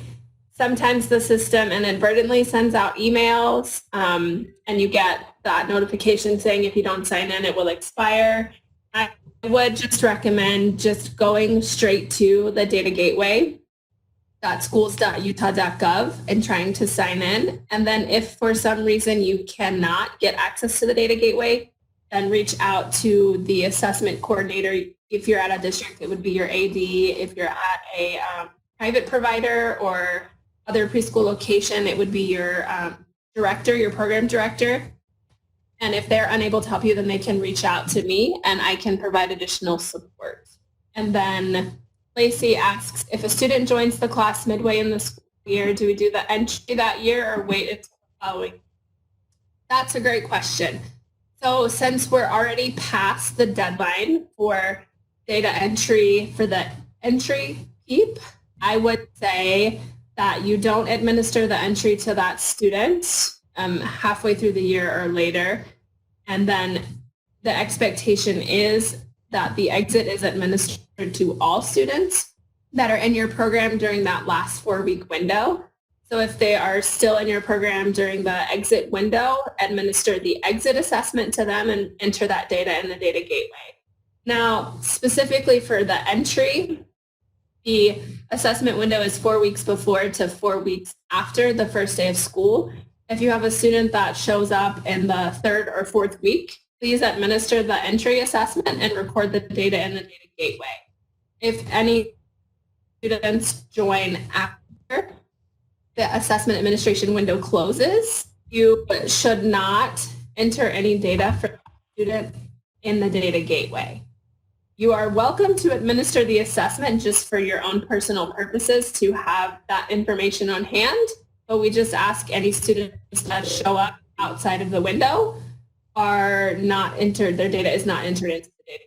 sometimes the system inadvertently sends out emails and you get that notification saying if you don't sign in, it will expire. I would just recommend just going straight to the data gateway.schools.utah.gov and trying to sign in. And then if for some reason you cannot get access to the data gateway, then reach out to the assessment coordinator. If you're at a district, it would be your AD. If you're at a private provider or other preschool location, it would be your director, your program director. And if they're unable to help you, then they can reach out to me and I can provide additional support. And then Lacey asks, if a student joins the class midway in the school year, do we do the entry that year or wait until the following? That's a great question. So since we're already past the deadline for data entry for the entry PEEP, I would say that you don't administer the entry to that student halfway through the year or later. And then the expectation is that the exit is administered to all students that are in your program during that last 4-week window. So if they are still in your program during the exit window, administer the exit assessment to them and enter that data in the data gateway. Now, specifically for the entry, the assessment window is 4 weeks before to 4 weeks after the first day of school. If you have a student that shows up in the 3rd or 4th week, please administer the entry assessment and record the data in the data gateway. If any students join after the assessment administration window closes, you should not enter any data for the student in the data gateway. You are welcome to administer the assessment just for your own personal purposes to have that information on hand, but we just ask any students that show up outside of the window are not entered, their data is not entered into the data.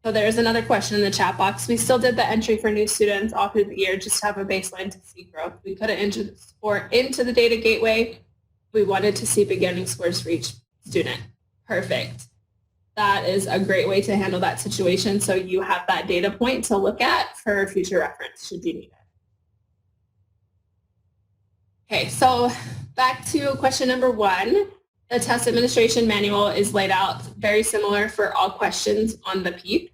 So there's another question in the chat box. We still did the entry for new students all through the year just to have a baseline to see growth. We couldn't enter the score into the data gateway. We wanted to see beginning scores for each student. Perfect. That is a great way to handle that situation so you have that data point to look at for future reference should you need it. Okay, so back to question number 1. The test administration manual is laid out very similar for all questions on the PEEP.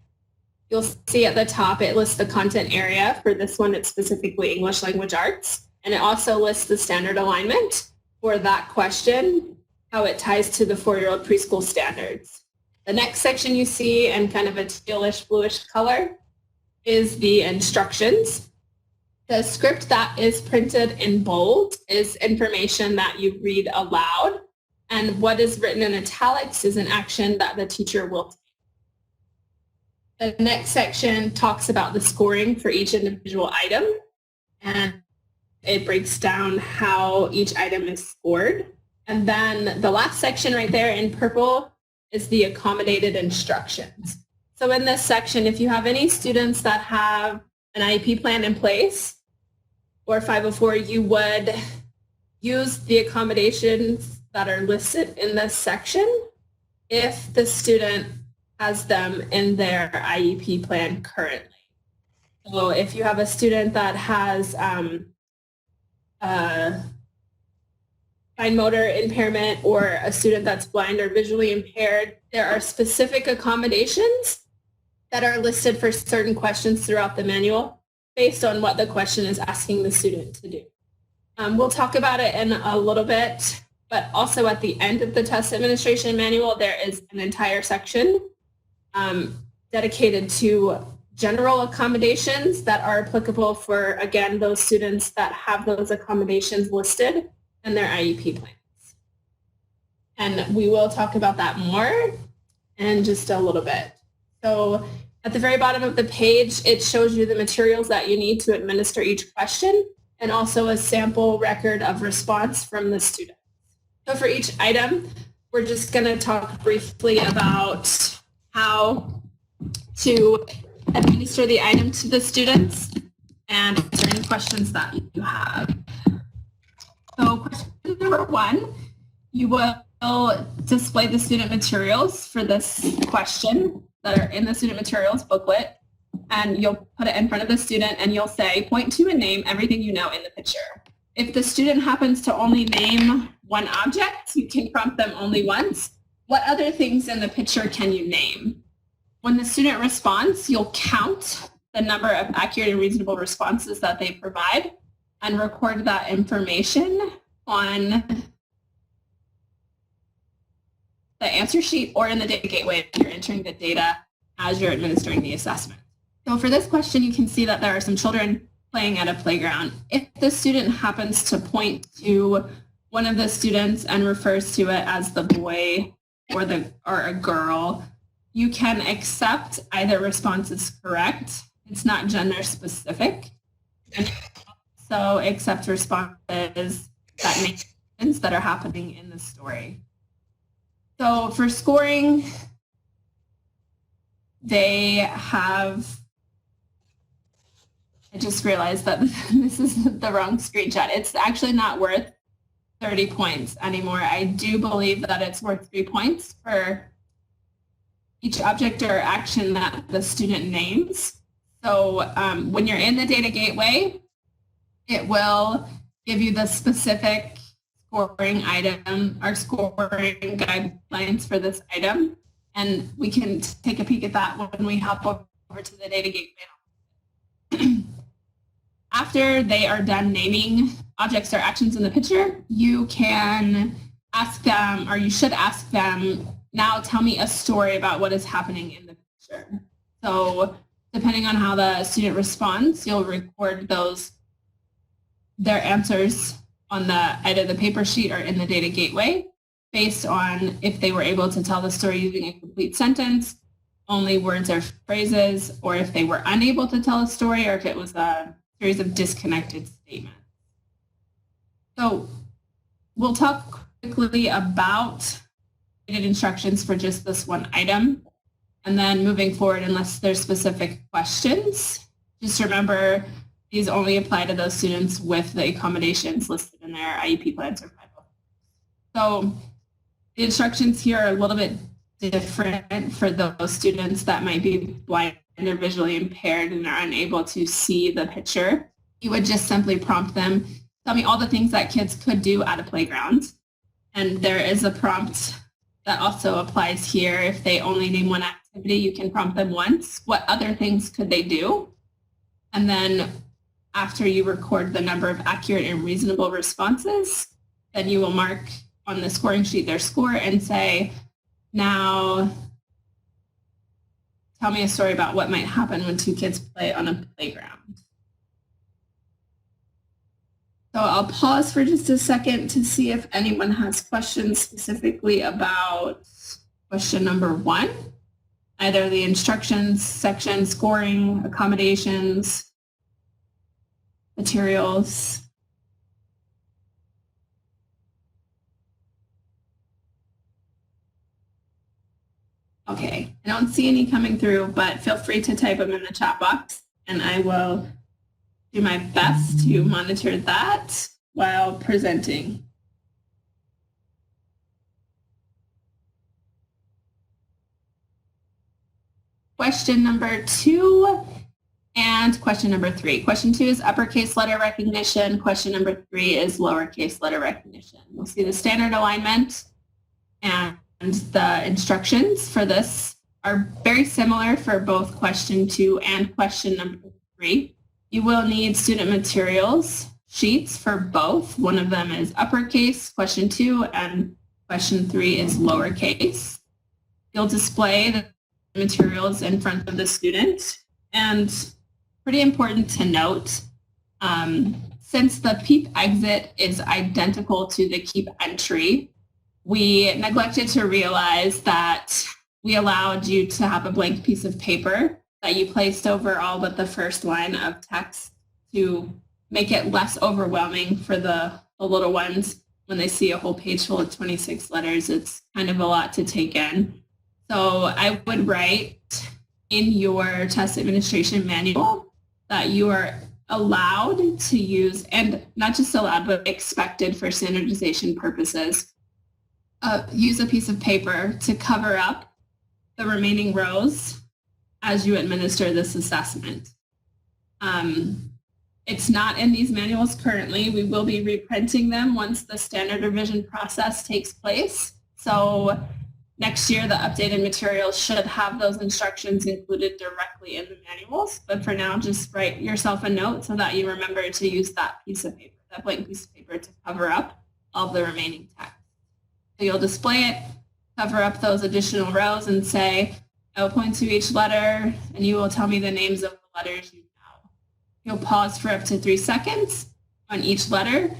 You'll see at the top it lists the content area. For this one, it's specifically English Language Arts. And it also lists the standard alignment for that question, how it ties to the 4-year-old preschool standards. The next section you see in kind of a tealish bluish color is the instructions. The script that is printed in bold is information that you read aloud, and what is written in italics is an action that the teacher will take. The next section talks about the scoring for each individual item, and it breaks down how each item is scored. And then the last section right there in purple is the accommodated instructions. So in this section, if you have any students that have an IEP plan in place, or 504, you would use the accommodations that are listed in this section if the student has them in their IEP plan currently. So if you have a student that has fine motor impairment or a student that's blind or visually impaired, there are specific accommodations that are listed for certain questions throughout the manual based on what the question is asking the student to do. We'll talk about it in a little bit, but also at the end of the test administration manual, there is an entire section dedicated to general accommodations that are applicable for, again, those students that have those accommodations listed in their IEP plans. And we will talk about that more in just a little bit. So at the very bottom of the page, it shows you the materials that you need to administer each question and also a sample record of response from the student. So for each item, we're just going to talk briefly about how to administer the item to the students and answer any questions that you have. So question number 1, you will display the student materials for this question that are in the student materials booklet, and you'll put it in front of the student and you'll say, point to and name everything you know in the picture. If the student happens to only name one object, you can prompt them only once. What other things in the picture can you name? When the student responds, you'll count the number of accurate and reasonable responses that they provide and record that information on the answer sheet or in the data gateway if you're entering the data as you're administering the assessment. So for this question, you can see that there are some children playing at a playground. If the student happens to point to one of the students and refers to it as the boy or a girl, you can accept either response is correct. It's not gender specific. And so accept responses that make sense that are happening in the story. So for scoring, they have, I just realized that this is the wrong screenshot. It's actually not worth 30 points anymore. I do believe that it's worth 3 points for each object or action that the student names. So when you're in the data gateway, it will give you the specific scoring item or scoring guidelines for this item. And we can take a peek at that when we hop over to the data gateway. After they are done naming objects or actions in the picture, you can ask them, or you should ask them, now tell me a story about what is happening in the picture. So depending on how the student responds, you'll record their answers on either the paper sheet or in the data gateway based on if they were able to tell the story using a complete sentence, only words or phrases, or if they were unable to tell a story, or if it was a series of disconnected statements. So we'll talk quickly about instructions for just this one item. And then moving forward, unless there's specific questions, just remember these only apply to those students with the accommodations listed in their IEP plans or 504. So the instructions here are a little bit different for those students that might be blind or visually impaired and are unable to see the picture. You would just simply prompt them, tell me all the things that kids could do at a playground. And there is a prompt that also applies here. If they only name one activity, you can prompt them once. What other things could they do? And then after you record the number of accurate and reasonable responses, then you will mark on the scoring sheet their score and say, now tell me a story about what might happen when two kids play on a playground. So I'll pause for just a second to see if anyone has questions specifically about question number 1, either the instructions section, scoring, accommodations, materials. Okay, I don't see any coming through, but feel free to type them in the chat box and I will do my best to monitor that while presenting. Question number 2 and question number 3. Question 2 is uppercase letter recognition. Question number 3 is lowercase letter recognition. We'll see the standard alignment and the instructions for this are very similar for both question 2 and question number 3. You will need student materials sheets for both. One of them is uppercase, question 2, and question 3 is lowercase. You'll display the materials in front of the student, and pretty important to note, since the PEEP exit is identical to the KEEP entry, we neglected to realize that we allowed you to have a blank piece of paper that you placed over all but the first line of text to make it less overwhelming for the little ones. When they see a whole page full of 26 letters, it's kind of a lot to take in. So I would write in your test administration manual that you are allowed to use, and not just allowed, but expected for standardization purposes, use a piece of paper to cover up the remaining rows as you administer this assessment. It's not in these manuals currently. We will be reprinting them once the standard revision process takes place. So next year, the updated materials should have those instructions included directly in the manuals. But for now, just write yourself a note so that you remember to use that piece of paper, that blank piece of paper, to cover up all of the remaining text. So you'll display it, cover up those additional rows, and say, I will point to each letter, and you will tell me the names of the letters you know. You'll pause for up to 3 seconds on each letter to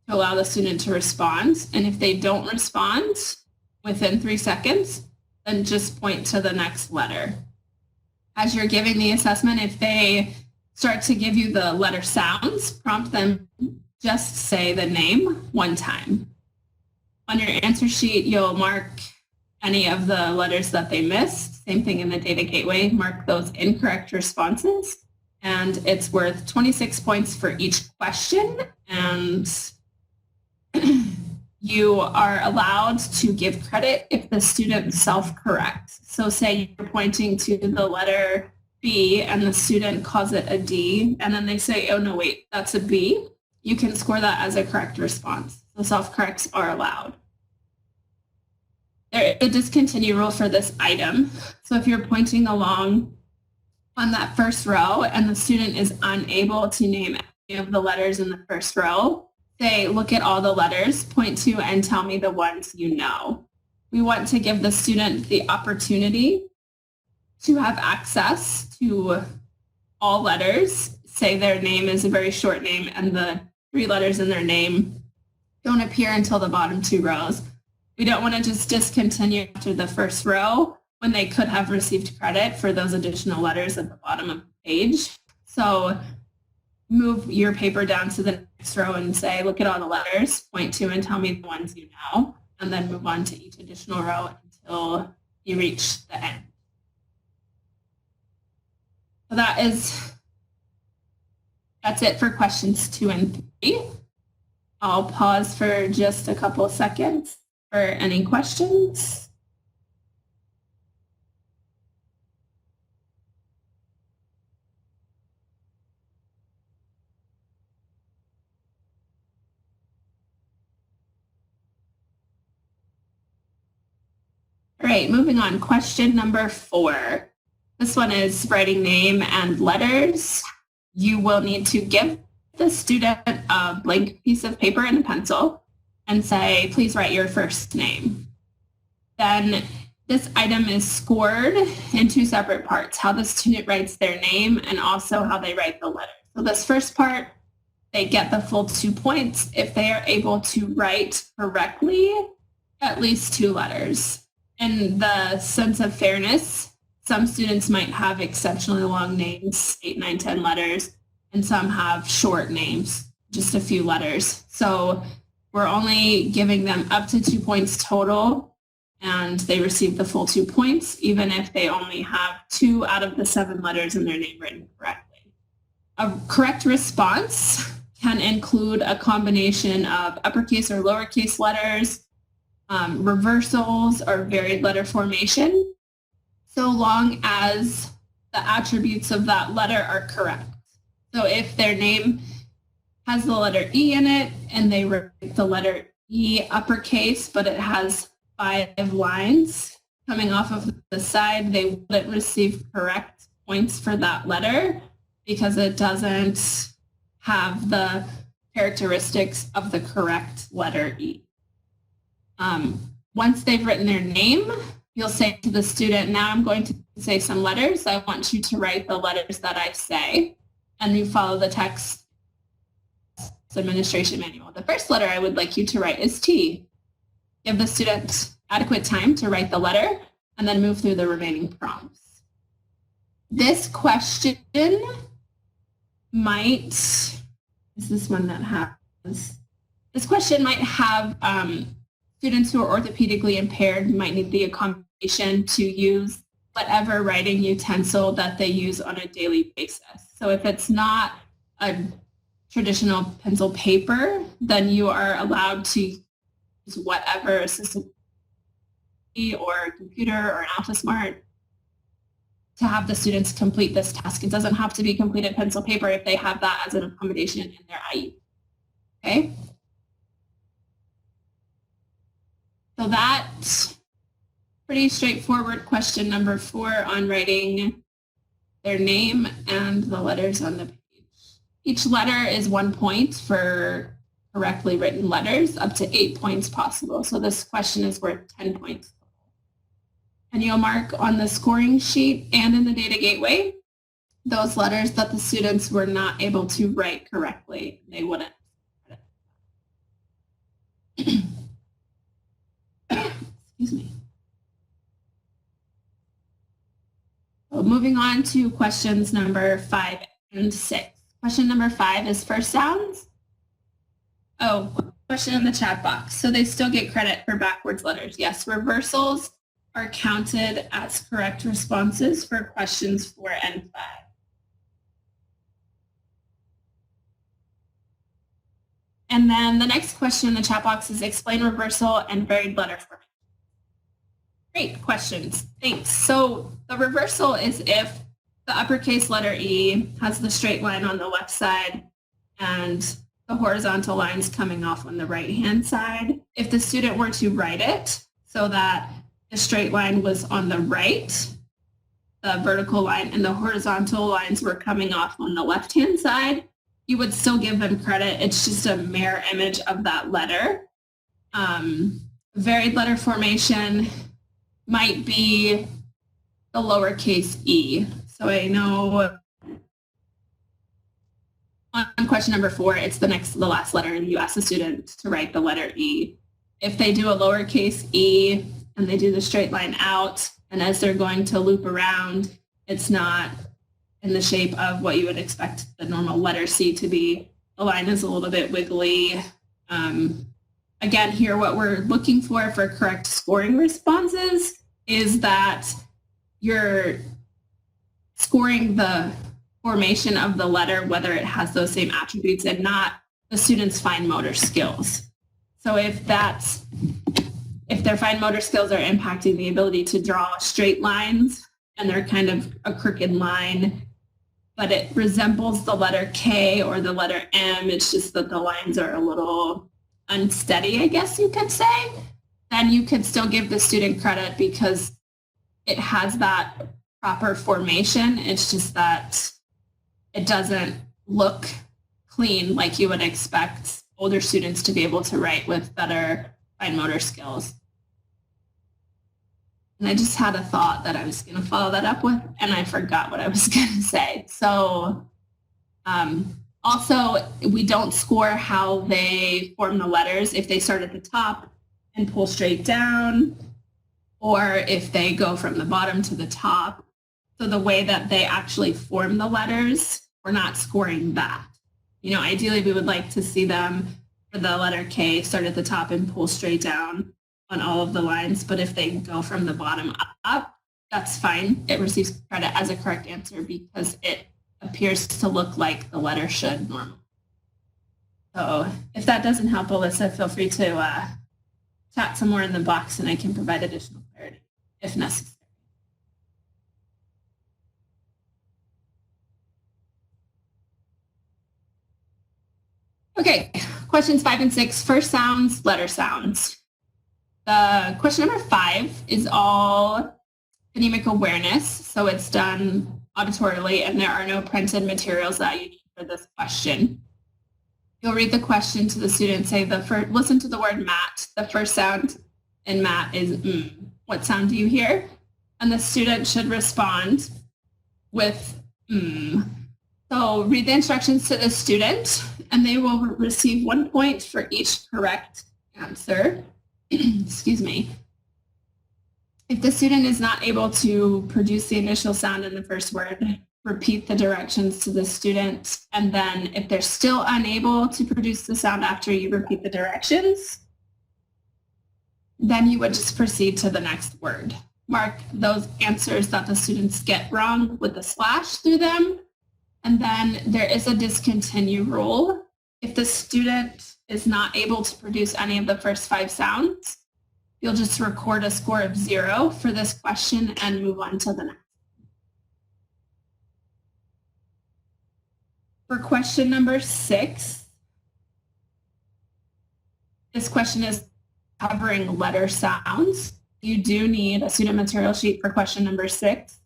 allow the student to respond. And if they don't respond within 3 seconds, then just point to the next letter. As you're giving the assessment, if they start to give you the letter sounds, prompt them, just say the name 1 time. On your answer sheet, you'll mark any of the letters that they missed. Same thing in the data gateway, mark those incorrect responses. And it's worth 26 points for each question. And you are allowed to give credit if the student self-corrects. So say you're pointing to the letter B and the student calls it a D, and then they say, oh no, wait, that's a B. You can score that as a correct response. So self-corrects are allowed. There is a discontinue rule for this item. So if you're pointing along on that first row and the student is unable to name any of the letters in the first row, say, look at all the letters, point to, and tell me the ones you know. We want to give the student the opportunity to have access to all letters. Say their name is a very short name and the 3 letters in their name don't appear until the bottom 2 rows. We don't want to just discontinue after the first row when they could have received credit for those additional letters at the bottom of the page. So move your paper down to the next row and say, look at all the letters, point to and tell me the ones you know, and then move on to each additional row until you reach the end. So that's it for questions 2 and 3. I'll pause for just a couple of seconds for any questions. All right, moving on. Question number 4. This one is writing name and letters. You will need to give the student a blank piece of paper and a pencil and say, please write your first name. Then this item is scored in 2 separate parts, how the student writes their name and also how they write the letter. So this first part, they get the full 2 points if they are able to write correctly at least 2 letters. In the sense of fairness, some students might have exceptionally long names, 8, 9, 10 letters, and some have short names, just a few letters. So we're only giving them up to 2 points total, and they receive the full 2 points, even if they only have 2 out of the 7 letters in their name written correctly. A correct response can include a combination of uppercase or lowercase letters, reversals, or varied letter formation, so long as the attributes of that letter are correct. So if their name has the letter E in it and they write the letter E uppercase, but it has 5 lines coming off of the side, they wouldn't receive correct points for that letter because it doesn't have the characteristics of the correct letter E. Once they've written their name, you'll say to the student, now I'm going to say some letters. I want you to write the letters that I say, and you follow the text administration manual. The first letter I would like you to write is T. Give the student adequate time to write the letter and then move through the remaining prompts. This question might, is this one that has, this question might have students who are orthopedically impaired might need the accommodation to use whatever writing utensil that they use on a daily basis. So if it's not a traditional pencil paper, then you are allowed to use whatever assistant or computer or an AlphaSmart to have the students complete this task. It doesn't have to be completed pencil paper if they have that as an accommodation in their IE. Okay? So that's pretty straightforward. Question number 4 on writing their name and the letters on the page. Each letter is 1 point for correctly written letters, up to 8 points possible. So this question is worth 10 points. And you'll mark on the scoring sheet and in the data gateway those letters that the students were not able to write correctly. They wouldn't. Excuse me. So moving on to questions number 5 and 6. Question number 5 is first sounds. Oh, question in the chat box. So they still get credit for backwards letters. Yes, reversals are counted as correct responses for questions 4 and 5. And then the next question in the chat box is explain reversal and varied letter formation. Great questions. Thanks. So the reversal is if the uppercase letter E has the straight line on the left side and the horizontal lines coming off on the right-hand side. If the student were to write it so that the straight line was on the right, the vertical line and the horizontal lines were coming off on the left-hand side, you would still give them credit. It's just a mirror image of that letter. Varied letter formation might be the lowercase e. So I know on question number 4, it's the last letter, and you ask the student to write the letter E. If they do a lowercase e and they do the straight line out, and as they're going to loop around, it's not in the shape of what you would expect the normal letter C to be. The line is a little bit wiggly. Again, here what we're looking for correct scoring responses is that you're scoring the formation of the letter, whether it has those same attributes, and not the student's fine motor skills. So if their fine motor skills are impacting the ability to draw straight lines and they're kind of a crooked line, but it resembles the letter K or the letter M, it's just that the lines are a little unsteady, I guess you could say, then you could still give the student credit because it has that proper formation. It's just that it doesn't look clean like you would expect older students to be able to write with better fine motor skills. And I just had a thought that I was going to follow that up with, and I forgot what I was going to say. So also, we don't score how they form the letters if they start at the top and pull straight down, or if they go from the bottom to the top. So the way that they actually form the letters, we're not scoring that. You know, ideally we would like to see them for the letter K start at the top and pull straight down on all of the lines. But if they go from the bottom up, that's fine. It receives credit as a correct answer because it appears to look like the letter should normally. So if that doesn't help, Alyssa, feel free to chat somewhere in the box and I can provide additional clarity if necessary. Okay, questions 5 and 6, first sounds, letter sounds. Question number 5 is all phonemic awareness, so it's done auditorily and there are no printed materials that you need for this question. You'll read the question to the student, say listen to the word mat. The first sound in mat is mm. What sound do you hear? And the student should respond with mm. So read the instructions to the student and they will receive 1 point for each correct answer. Excuse me. If the student is not able to produce the initial sound in the first word, repeat the directions to the student. And then if they're still unable to produce the sound after you repeat the directions, then you would just proceed to the next word. Mark those answers that the students get wrong with a slash through them. And then there is a discontinue rule. If the student is not able to produce any of the first 5 sounds, you'll just record a score of 0 for this question and move on to the next. For question number 6, this question is covering letter sounds. You do need a student material sheet for question number 6.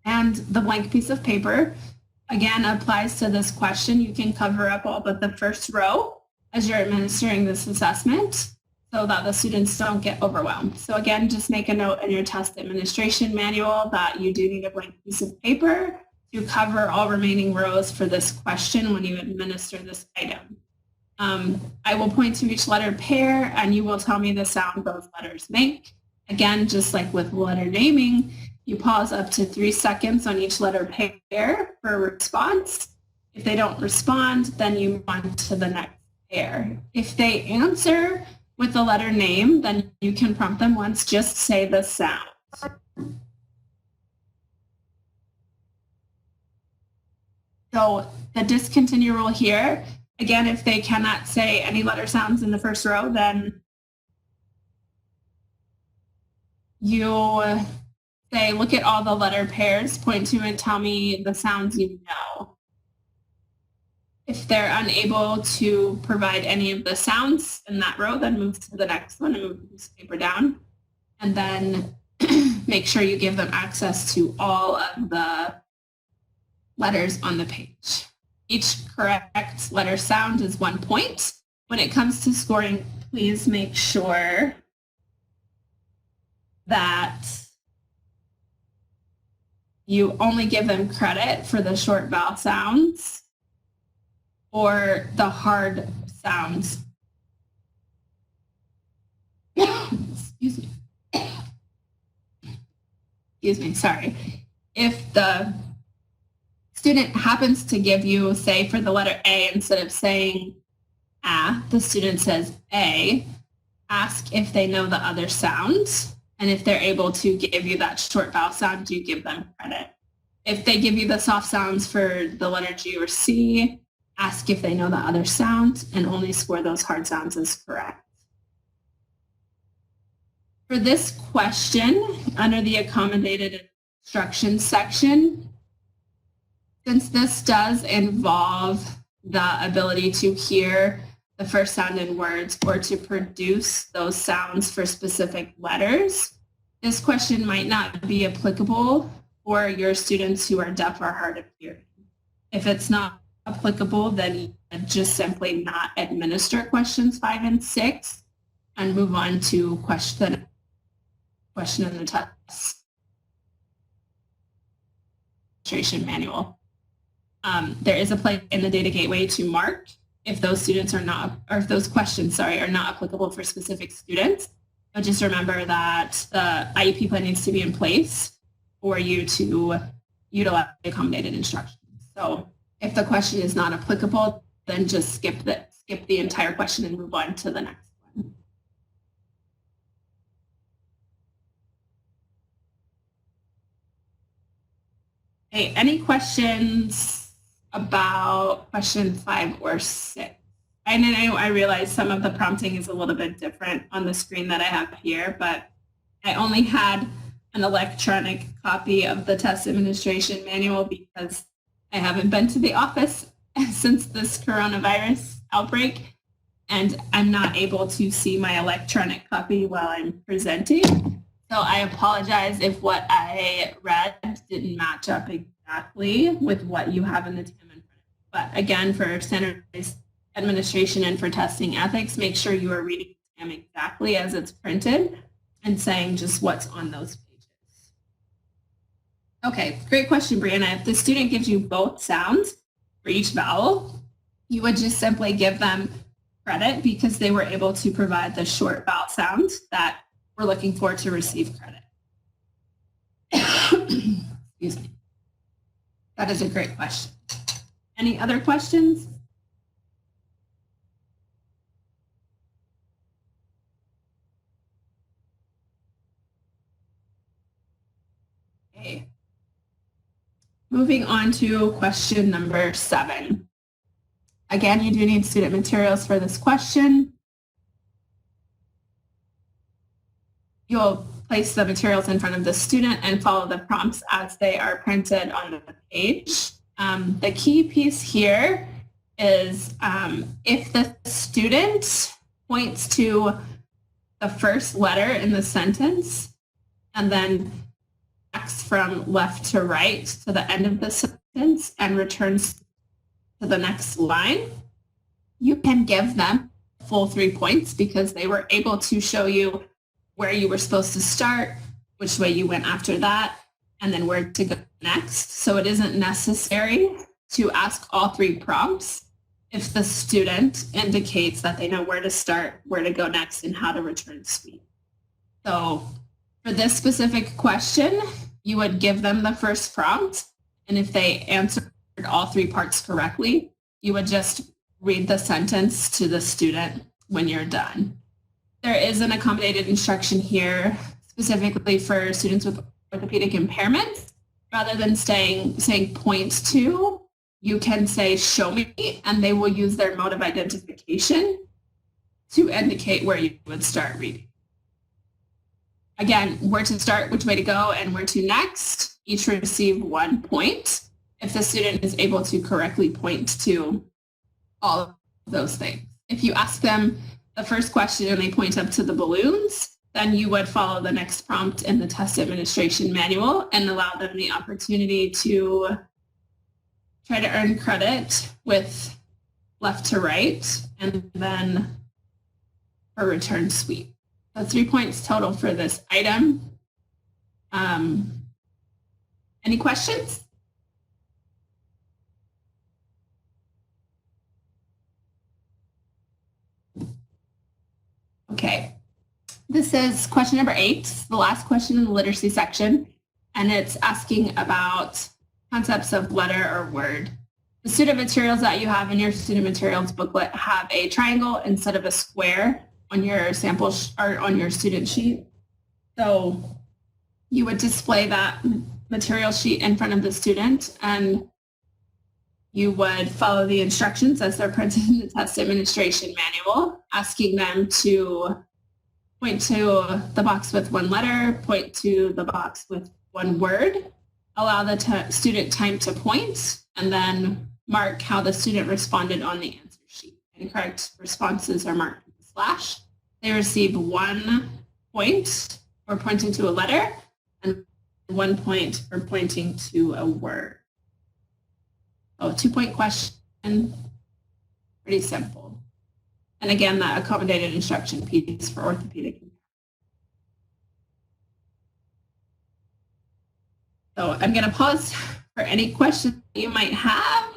And the blank piece of paper, again, applies to this question. You can cover up all but the first row as you're administering this assessment so that the students don't get overwhelmed. So again, just make a note in your test administration manual that you do need a blank piece of paper to cover all remaining rows for this question when you administer this item. I will point to each letter pair and you will tell me the sound those letters make. Again, just like with letter naming, you pause up to 3 seconds on each letter pair for a response. If they don't respond, then you move on to the next pair. If they answer with the letter name, then you can prompt them once, just say the sound. So the discontinue rule here, again, if they cannot say any letter sounds in the first row, then you say, look at all the letter pairs, point to and tell me the sounds you know. If they're unable to provide any of the sounds in that row, then move to the next one and move the piece of paper down. And then make sure you give them access to all of the letters on the page. Each correct letter sound is 1 point. When it comes to scoring, please make sure that you only give them credit for the short vowel sounds or the hard sounds. Excuse me. Excuse me, sorry. If the student happens to give you, say, for the letter A, instead of saying the student says A, ask if they know the other sounds. And if they're able to give you that short vowel sound, you give them credit. If they give you the soft sounds for the letter G or C, ask if they know the other sound and only score those hard sounds as correct. For this question, under the accommodated instructions section, since this does involve the ability to hear the first sound in words or to produce those sounds for specific letters, this question might not be applicable for your students who are deaf or hard of hearing. If it's not applicable, then you just simply not administer questions 5 and 6 and move on to question in the test administration manual. There is a place in the data gateway to mark if those students are not, or if those questions, sorry, are not applicable for specific students. But just remember that the IEP plan needs to be in place for you to utilize the accommodated instructions. So if the question is not applicable, then just skip the entire question and move on to the next one. Okay, any questions about question 5 or 6? I know I realize some of the prompting is a little bit different on the screen that I have here, but I only had an electronic copy of the test administration manual because I haven't been to the office since this coronavirus outbreak, and I'm not able to see my electronic copy while I'm presenting. So I apologize if what I read didn't match up exactly with what you have in the TAM in front of you. But again, for standardized administration and for testing ethics, make sure you are reading TAM exactly as it's printed and saying just what's on those pages. Okay, great question, Brianna. If the student gives you both sounds for each vowel, you would just simply give them credit because they were able to provide the short vowel sound that we're looking for to receive credit. Excuse me. That is a great question. Any other questions? Okay. Moving on to question number 7. Again, you do need student materials for this question. You'll place the materials in front of the student and follow the prompts as they are printed on the page. The key piece here is if the student points to the first letter in the sentence and then acts from left to right to the end of the sentence and returns to the next line, you can give them full 3 points because they were able to show you where you were supposed to start, which way you went after that, and then where to go next. So it isn't necessary to ask all 3 prompts if the student indicates that they know where to start, where to go next, and how to return speed. So for this specific question, you would give them the first prompt, and if they answered all 3 parts correctly, you would just read the sentence to the student when you're done. There is an accommodated instruction here specifically for students with orthopedic impairments. Rather than saying point to, you can say show me, and they will use their mode of identification to indicate where you would start reading. Again, where to start, which way to go, and where to next, each receive 1 point if the student is able to correctly point to all of those things. If you ask them the first question and they point up to the balloons, then you would follow the next prompt in the test administration manual and allow them the opportunity to try to earn credit with left to right and then a return sweep. So 3 points total for this item. Any questions? Okay, this is question number 8, the last question in the literacy section, and it's asking about concepts of letter or word. The student materials that you have in your student materials booklet have a triangle instead of a square on your sample or on your student sheet. So you would display that material sheet in front of the student and you would follow the instructions as they're printed in the test administration manual, asking them to point to the box with 1 letter, point to the box with 1 word, allow the student time to point, and then mark how the student responded on the answer sheet. Incorrect responses are marked with a slash. They receive 1 point for pointing to a letter and 1 point for pointing to a word. Oh, 2-point question, pretty simple. And again, that accommodated instruction piece for orthopedic. So I'm going to pause for any questions you might have.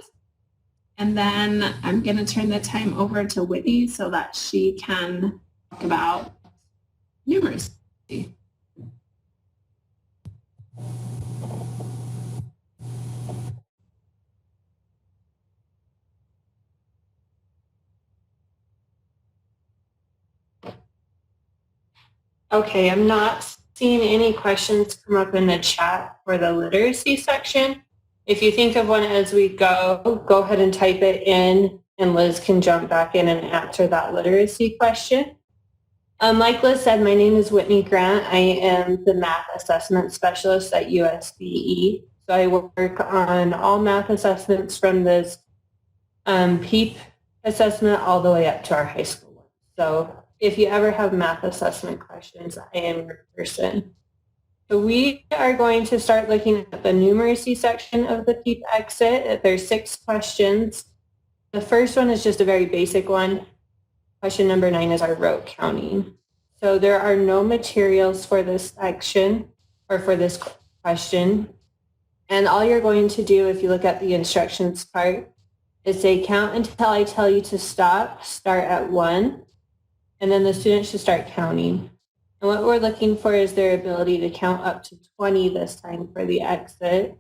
And then I'm going to turn the time over to Whitney so that she can talk about numeracy. Okay, I'm not seeing any questions come up in the chat for the literacy section. If you think of one as we go ahead and type it in, and Liz can jump back in and answer that literacy question. Like Liz said, my name is Whitney Grant. I am the math assessment specialist at USBE. So I work on all math assessments from this PEEP assessment all the way up to our high school one. So if you ever have math assessment questions, I am your person. So we are going to start looking at the numeracy section of the PEEP exit. There's 6 questions. The first one is just a very basic one. Question number 9 is our rote counting. So there are no materials for this section or for this question. And all you're going to do if you look at the instructions part is say count until I tell you to stop, start at 1, and then the student should start counting. And what we're looking for is their ability to count up to 20 this time for the exit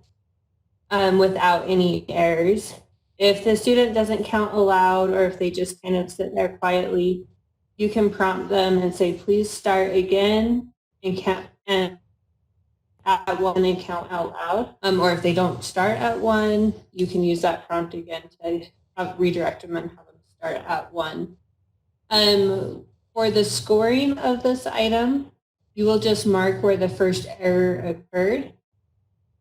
without any errors. If the student doesn't count aloud or if they just kind of sit there quietly, you can prompt them and say, please start again and count and at 1 and count out loud. Or if they don't start at 1, you can use that prompt again to redirect them and have them start at 1. For the scoring of this item, you will just mark where the first error occurred,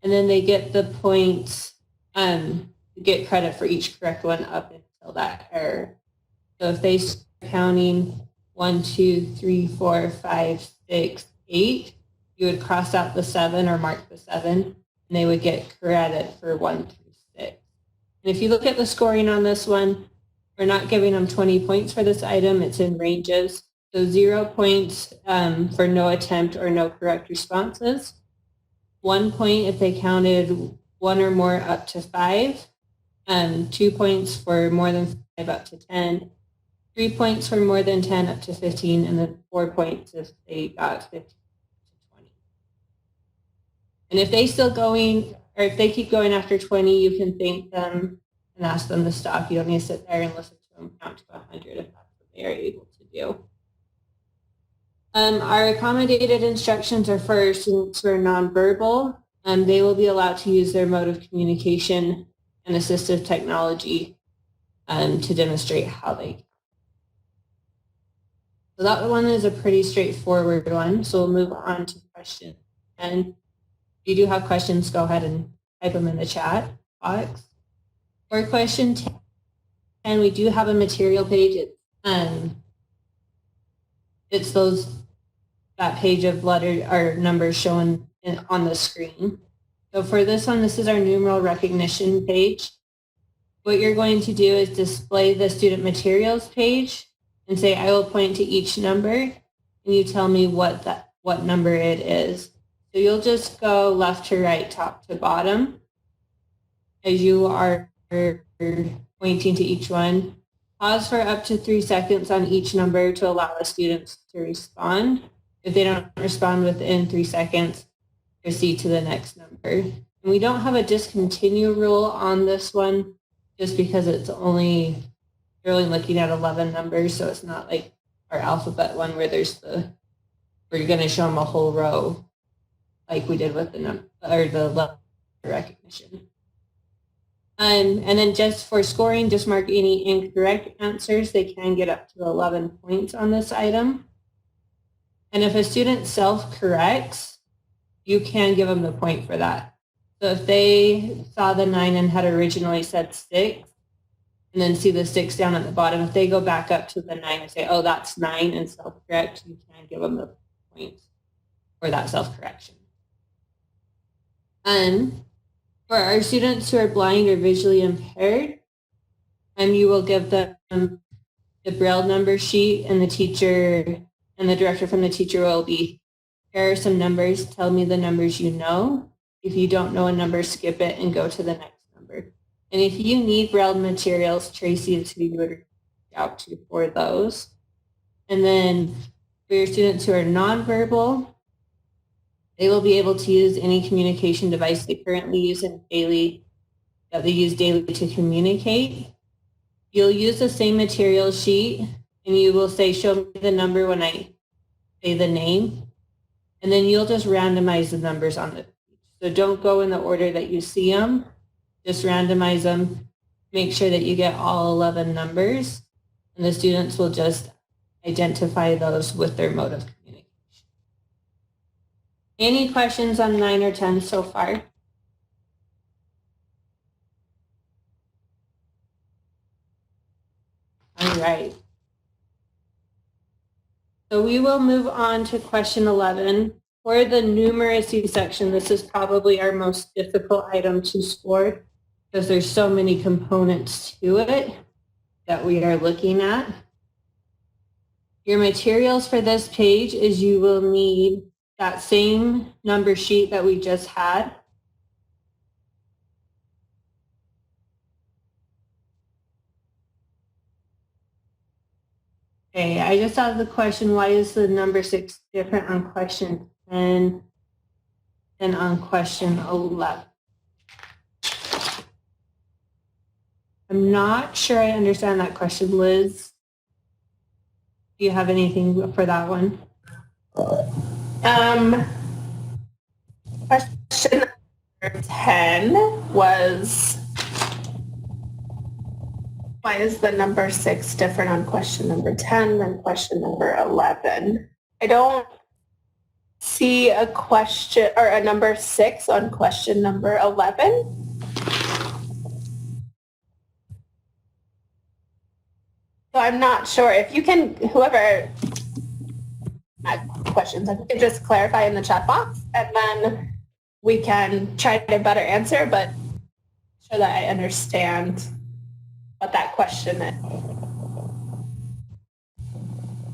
and then they get the points, get credit for each correct one up until that error. So if they start counting 1, 2, 3, 4, 5, 6, 8, you would cross out the 7 or mark the 7, and they would get credit for 1 through 6. And if you look at the scoring on this one, we're not giving them 20 points for this item. It's in ranges. So 0 points for no attempt or no correct responses. 1 point if they counted 1 or more up to 5. 2 points for more than 5 up to 10. 3 points for more than 10 up to 15. And then 4 points if they got 15 to 20. And if they still going, or if they keep going after 20, you can thank them and ask them to stop. You don't need to sit there and listen to them count to 100 if that's what they are able to do. Our accommodated instructions are for students who are nonverbal. They will be allowed to use their mode of communication and assistive technology to demonstrate how they. So that one is a pretty straightforward one. So we'll move on to question. And if you do have questions, go ahead and type them in the chat box. For question 10, we do have a material page. It's that page of letter or numbers shown on the screen. So for this one, this is our numeral recognition page. What you're going to do is display the student materials page and say, I will point to each number, and you tell me what number it is. So you'll just go left to right, top to bottom, as you are pointing to each one. Pause for up to 3 seconds on each number to allow the students to respond. If they don't respond within 3 seconds, proceed to the next number. And we don't have a discontinue rule on this one just because you're only looking at 11 numbers, so it's not like our alphabet one where where you're going to show them a whole row like we did with the letter recognition. And then just for scoring, just mark any incorrect answers. They can get up to 11 points on this item. And if a student self-corrects, you can give them the point for that. So if they saw the 9 and had originally said 6, and then see the 6 down at the bottom, if they go back up to the 9 and say, oh, that's 9, and self-correct, you can give them the points for that self-correction. And for our students who are blind or visually impaired, you will give them the Braille number sheet, and the teacher and the director from the teacher will be, here are some numbers, tell me the numbers you know. If you don't know a number, skip it and go to the next number. And if you need Braille materials, Tracy is who you would reach out to for those. And then for your students who are nonverbal, they will be able to use any communication device they currently use that they use daily to communicate. You'll use the same material sheet, and you will say, show me the number when I say the name. And then you'll just randomize the numbers on the page. So don't go in the order that you see them. just randomize them, make sure that you get all 11 numbers, and the students will just identify those with their mode of communication. Any questions on 9 or 10 so far? All right. So we will move on to question 11. For the numeracy section, this is probably our most difficult item to score because there's so many components to it that we are looking at. Your materials for this page is you will need that same number sheet that we just had. Okay, I just have the question, why is the number 6 different on question 10 than on question 11? I'm not sure I understand that question. Liz, do you have anything for that one? Question number 10 was, why is the number 6 different on question number 10 than question number 11? I don't see a question or a number 6 on question number 11. So I'm not sure if you can, whoever had questions, if you can just clarify in the chat box and then we can try to better answer, but so that I understand what that question is.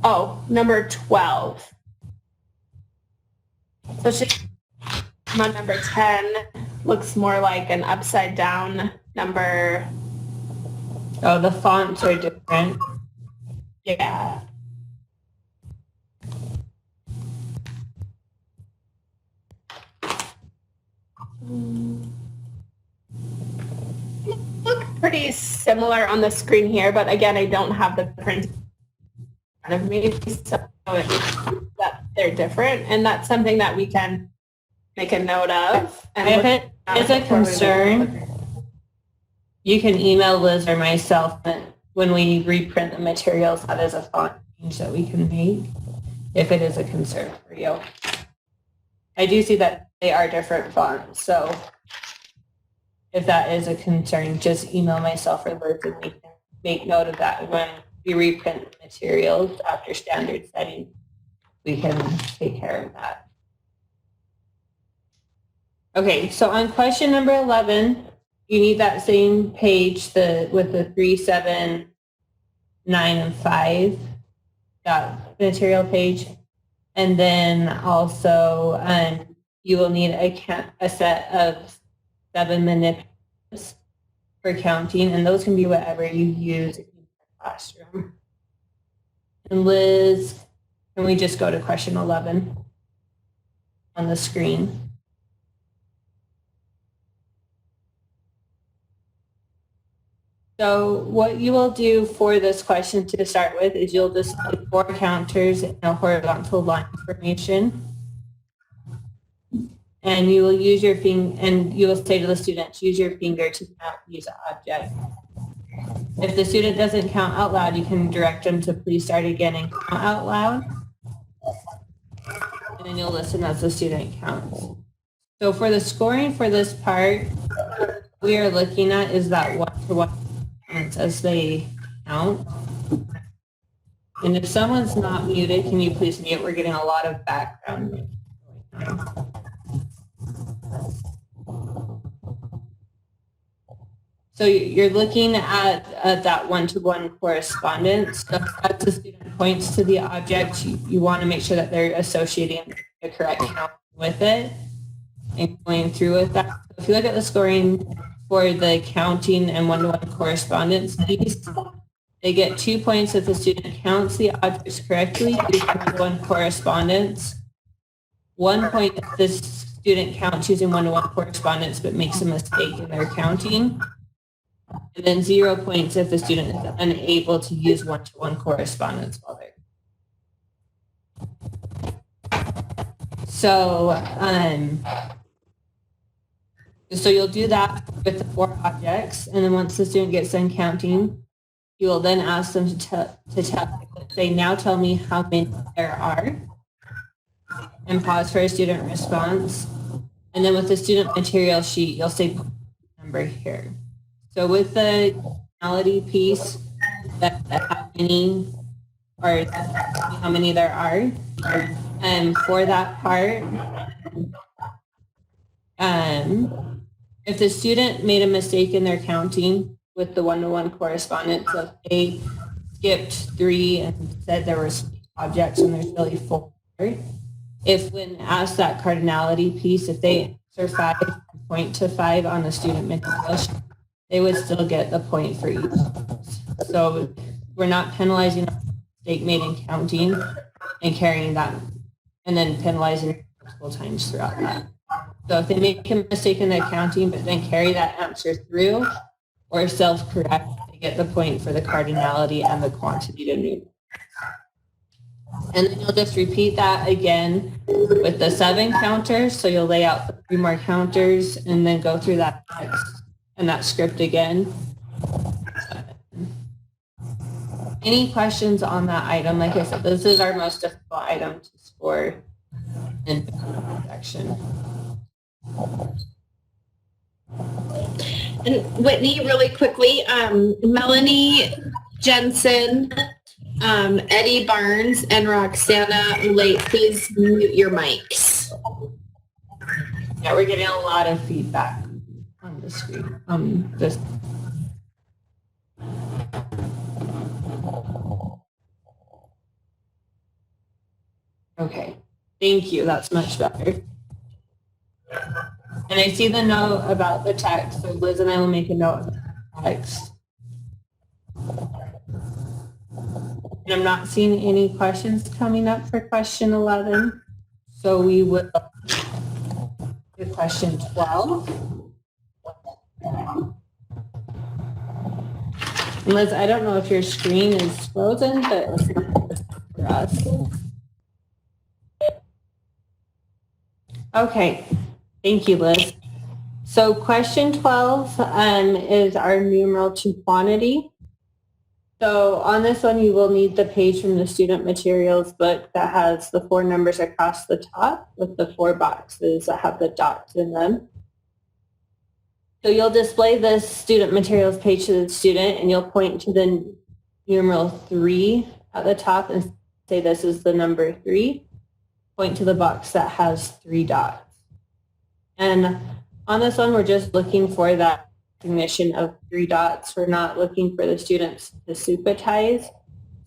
Oh, number 12. So on number 10 looks more like an upside down number. Oh, the fonts are different. Yeah. Look pretty similar on the screen here, but again, I don't have the print in front of me, so that they're different, and that's something that we can make a note of. And If it is a concern, you can email Liz or myself when we reprint the materials. That is a font change that we can make if it is a concern for you. I do see that they are different fonts, so if that is a concern, just email myself or Liz and we can make note of that when we reprint the materials after standard setting. We can take care of that. Okay, so on question number 11, you need that same page with the 3, 7, 9, and 5, that material page. And then also you will need a set of 7 manipulatives for counting, and those can be whatever you use in your classroom. And Liz, can we just go to question 11 on the screen? So what you will do for this question to start with is you'll display 4 counters in a horizontal line formation. And you will use your finger, and you will say to the students, use your finger to count these objects. If the student doesn't count out loud, you can direct them to please start again and count out loud. And then you'll listen as the student counts. So for the scoring for this part, what we are looking at is that 1-to-1 as they count. And if someone's not muted, can you please mute? We're getting a lot of background noise going on. So you're looking at that 1-to-1 correspondence. So as the student points to the object, you want to make sure that they're associating the correct count with it and going through with that. So if you look at the scoring for the counting and 1-to-1 correspondence, they get 2 points if the student counts the objects correctly using 1-to-1 correspondence. 1 point if the student counts using 1-to-1 correspondence but makes a mistake in their counting. And then 0 points if the student is unable to use 1-to-1 correspondence while they're. So So you'll do that with the 4 objects, and then once the student gets done counting, you will then ask them say, now tell me how many there are, and pause for a student response. And then with the student material sheet, you'll say number here. So with the personality piece, that how many or how many there are, and for that part, if the student made a mistake in their counting with the one-to-one correspondence, so if they skipped 3 and said there were objects and there's really 4, if when asked that cardinality piece, if they answer 5, point to 5 on the student material, they would still get the point for each. So we're not penalizing a mistake made in counting and carrying that, and then penalizing multiple times throughout that. So if they make a mistake in their counting, but then carry that answer through or self-correct, they get the point for the cardinality and the quantity to numeric. And then you'll just repeat that again with the 7 counters. So you'll lay out 3 more counters and then go through that text and that script again. Any questions on that item? Like I said, this is our most difficult item to score in section. And Whitney, really quickly, Melanie Jensen, Eddie Barnes, and Roxana Late, please mute your mics. Yeah, we're getting a lot of feedback on the screen. This. Okay, thank you. That's much better. And I see the note about the text, so Liz and I will make a note of the text. And I'm not seeing any questions coming up for question 11. So we will do question 12. And Liz, I don't know if your screen is frozen, but it's not for us. Okay. Thank you, Liz. So question 12 is our numeral to quantity. So on this one, you will need the page from the student materials book that has the 4 numbers across the top with the 4 boxes that have the dots in them. So you'll display this student materials page to the student, and you'll point to the numeral 3 at the top and say this is the number 3. Point to the box that has 3 dots. And on this one, we're just looking for that recognition of 3 dots. We're not looking for the students to supertize.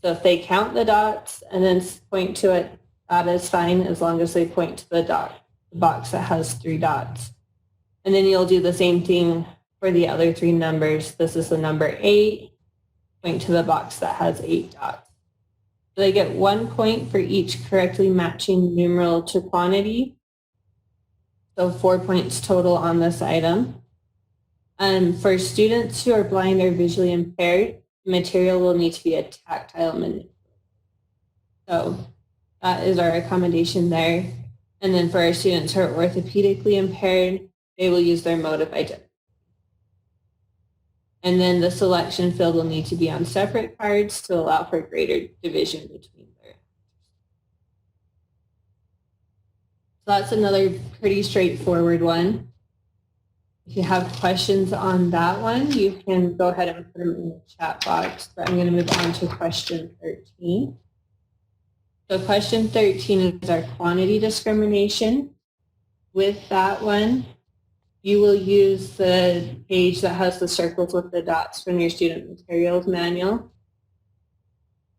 So if they count the dots and then point to it, that is fine as long as they point to the box that has 3 dots. And then you'll do the same thing for the other 3 numbers. This is the number 8. Point to the box that has 8 dots. So they get 1 point for each correctly matching numeral to quantity. So 4 points total on this item. And for students who are blind or visually impaired, the material will need to be a tactile manipulation. So that is our accommodation there. And then for our students who are orthopedically impaired, they will use their mode of identification. And then the selection field will need to be on separate cards to allow for greater division between their. So that's another pretty straightforward one. If you have questions on that one, you can go ahead and put them in the chat box. But I'm going to move on to question 13. So question 13 is our quantity discrimination. With that one, you will use the page that has the circles with the dots from your student materials manual.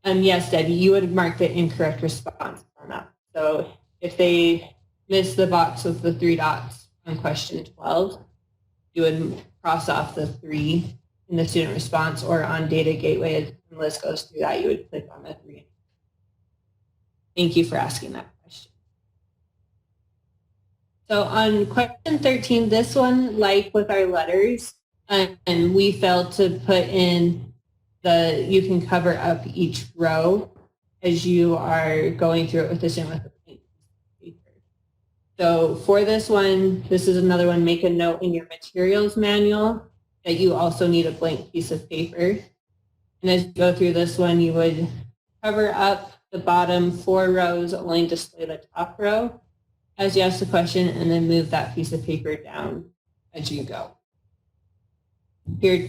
And yes, Debbie, you would mark the incorrect response on that. So if they miss the box with the 3 dots on question 12, you would cross off the 3 in the student response, or on data gateway, as Liz goes through that, you would click on the 3. Thank you for asking that question. So on question 13, this one, like with our letters, and we failed to put in you can cover up each row as you are going through it with the student with the paper. So for this one, this is another one, make a note in your materials manual that you also need a blank piece of paper. And as you go through this one, you would cover up the bottom 4 rows, only display the top row as you ask the question, and then move that piece of paper down as you go. Your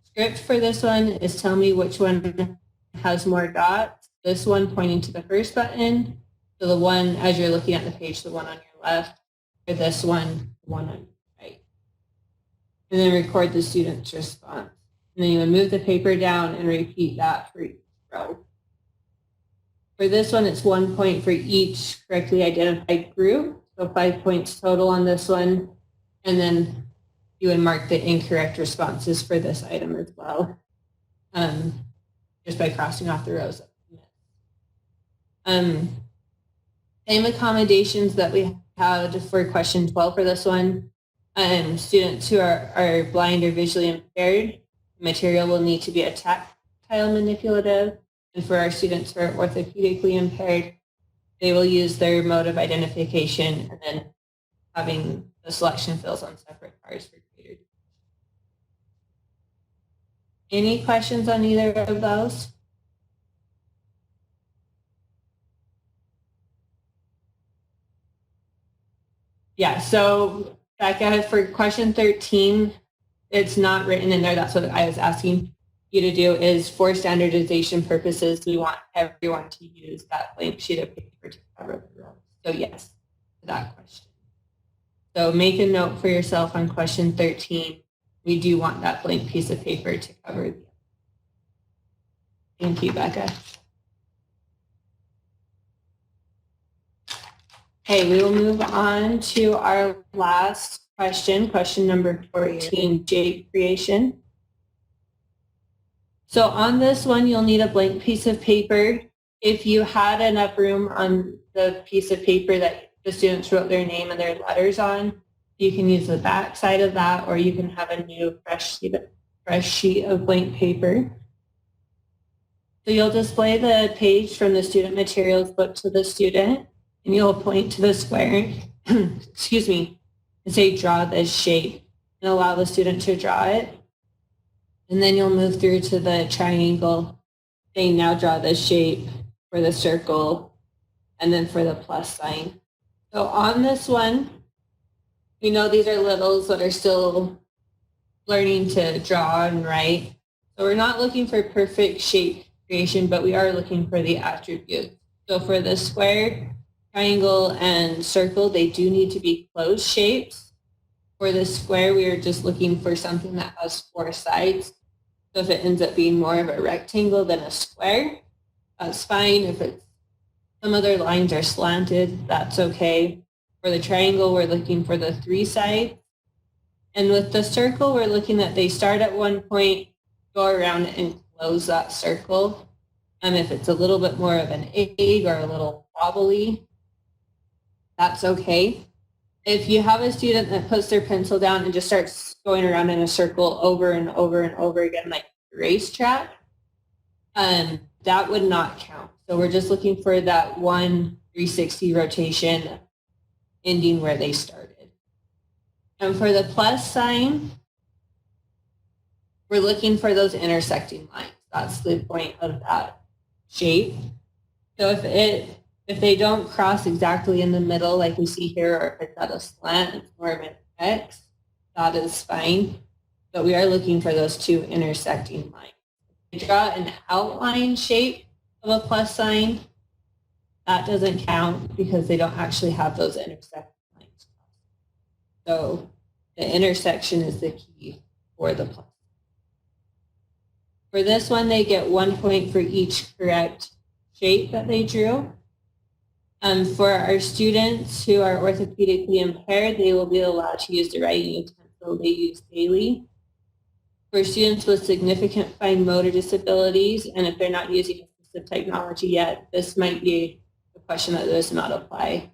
script for this one is tell me which one has more dots. This one pointing to the first button, so the one as you're looking at the page, the one on your left, or this one, the one on your right. And then record the student's response. And then you would move the paper down and repeat that for each row. For this one, it's 1 point for each correctly identified group, so 5 points total on this one. And then you would mark the incorrect responses for this item as well, just by crossing off the rows. Same accommodations that we had for question 12 for this one. Students who are blind or visually impaired, material will need to be a tactile manipulative. And for our students who are orthopedically impaired, they will use their mode of identification and then having the selection fields on separate cards for graders. Any questions on either of those? Yeah, so Becca, for question 13, it's not written in there. That's what I was asking you to do, is for standardization purposes, we want everyone to use that blank sheet of paper to cover the row. So yes, to that question. So make a note for yourself on question 13. We do want that blank piece of paper to cover the. Thank you, Becca. Okay, we will move on to our last question, question number 14, shape creation. So on this one, you'll need a blank piece of paper. If you had enough room on the piece of paper that the students wrote their name and their letters on, you can use the back side of that, or you can have a new fresh sheet of blank paper. So you'll display the page from the student materials book to the student, and you'll point to the square, excuse me, and say draw this shape, and allow the student to draw it. And then you'll move through to the triangle, saying now draw this shape for the circle, and then for the plus sign. So on this one, you know these are littles that are still learning to draw and write. So we're not looking for perfect shape creation, but we are looking for the attributes. So for the square, triangle, and circle, they do need to be closed shapes. For the square, we are just looking for something that has 4 sides. So if it ends up being more of a rectangle than a square, that's fine. If it's some other lines are slanted, that's okay. For the triangle, we're looking for the 3 sides. And with the circle, we're looking that they start at one point, go around and close that circle. And if it's a little bit more of an egg or a little wobbly, that's okay. If you have a student that puts their pencil down and just starts going around in a circle over and over and over again, like a racetrack, that would not count. So we're just looking for that 1 360 rotation ending where they started. And for the plus sign, we're looking for those intersecting lines. That's the point of that shape. So if they don't cross exactly in the middle like we see here, or if it's at a slant, it's more of an X, that is fine. But we are looking for those 2 intersecting lines. If you draw an outline shape of a plus sign, that doesn't count because they don't actually have those intersecting lines. So the intersection is the key for the plus. For this one, they get 1 point for each correct shape that they drew. For our students who are orthopedically impaired, they will be allowed to use the writing utensil they use daily. For students with significant fine motor disabilities, and if they're not using assistive technology yet, this might be a question that does not apply.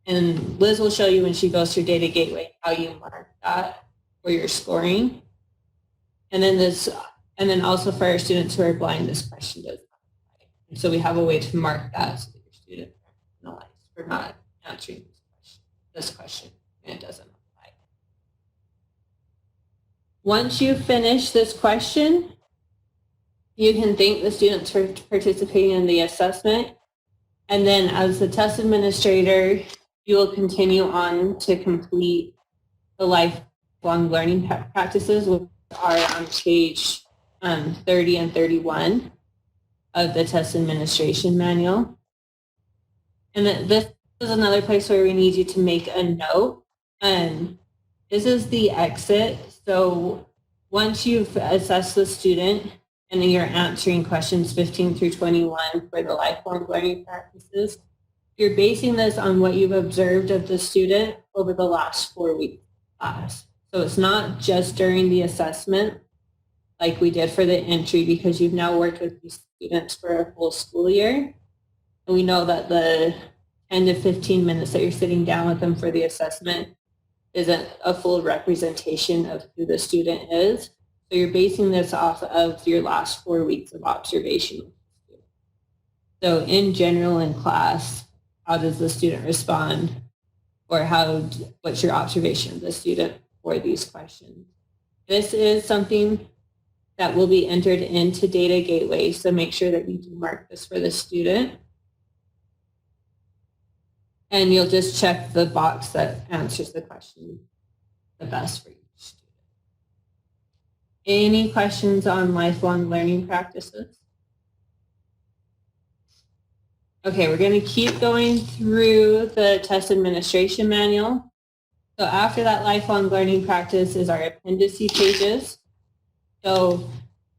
And Liz will show you when she goes through Data Gateway how you mark that for your scoring. And then also for our students who are blind, this question does not apply. And so we have a way to mark that so that your students are penalized for not answering this question. this question and it doesn't apply. Once you finish this question, you can thank the students for participating in the assessment. And then as the test administrator, you will continue on to complete the lifelong learning practices, which are on page 30 and 31 of the test administration manual. And this is another place where we need you to make a note. This is the exit. So once you've assessed the student and then you're answering questions 15 through 21 for the lifelong learning practices, you're basing this on what you've observed of the student over the last 4 weeks class. So it's not just during the assessment like we did for the entry, because you've now worked with these students for a full school year. And we know that the 10 to 15 minutes that you're sitting down with them for the assessment isn't a full representation of who the student is. So you're basing this off of your last 4 weeks of observation. So in general in class, how does the student respond? Or what's your observation of the student for these questions? This is something that will be entered into Data Gateway, so make sure that you do mark this for the student. And you'll just check the box that answers the question the best for each student. Any questions on lifelong learning practices? Okay, we're going to keep going through the test administration manual. So after that lifelong learning practice is our appendice pages. So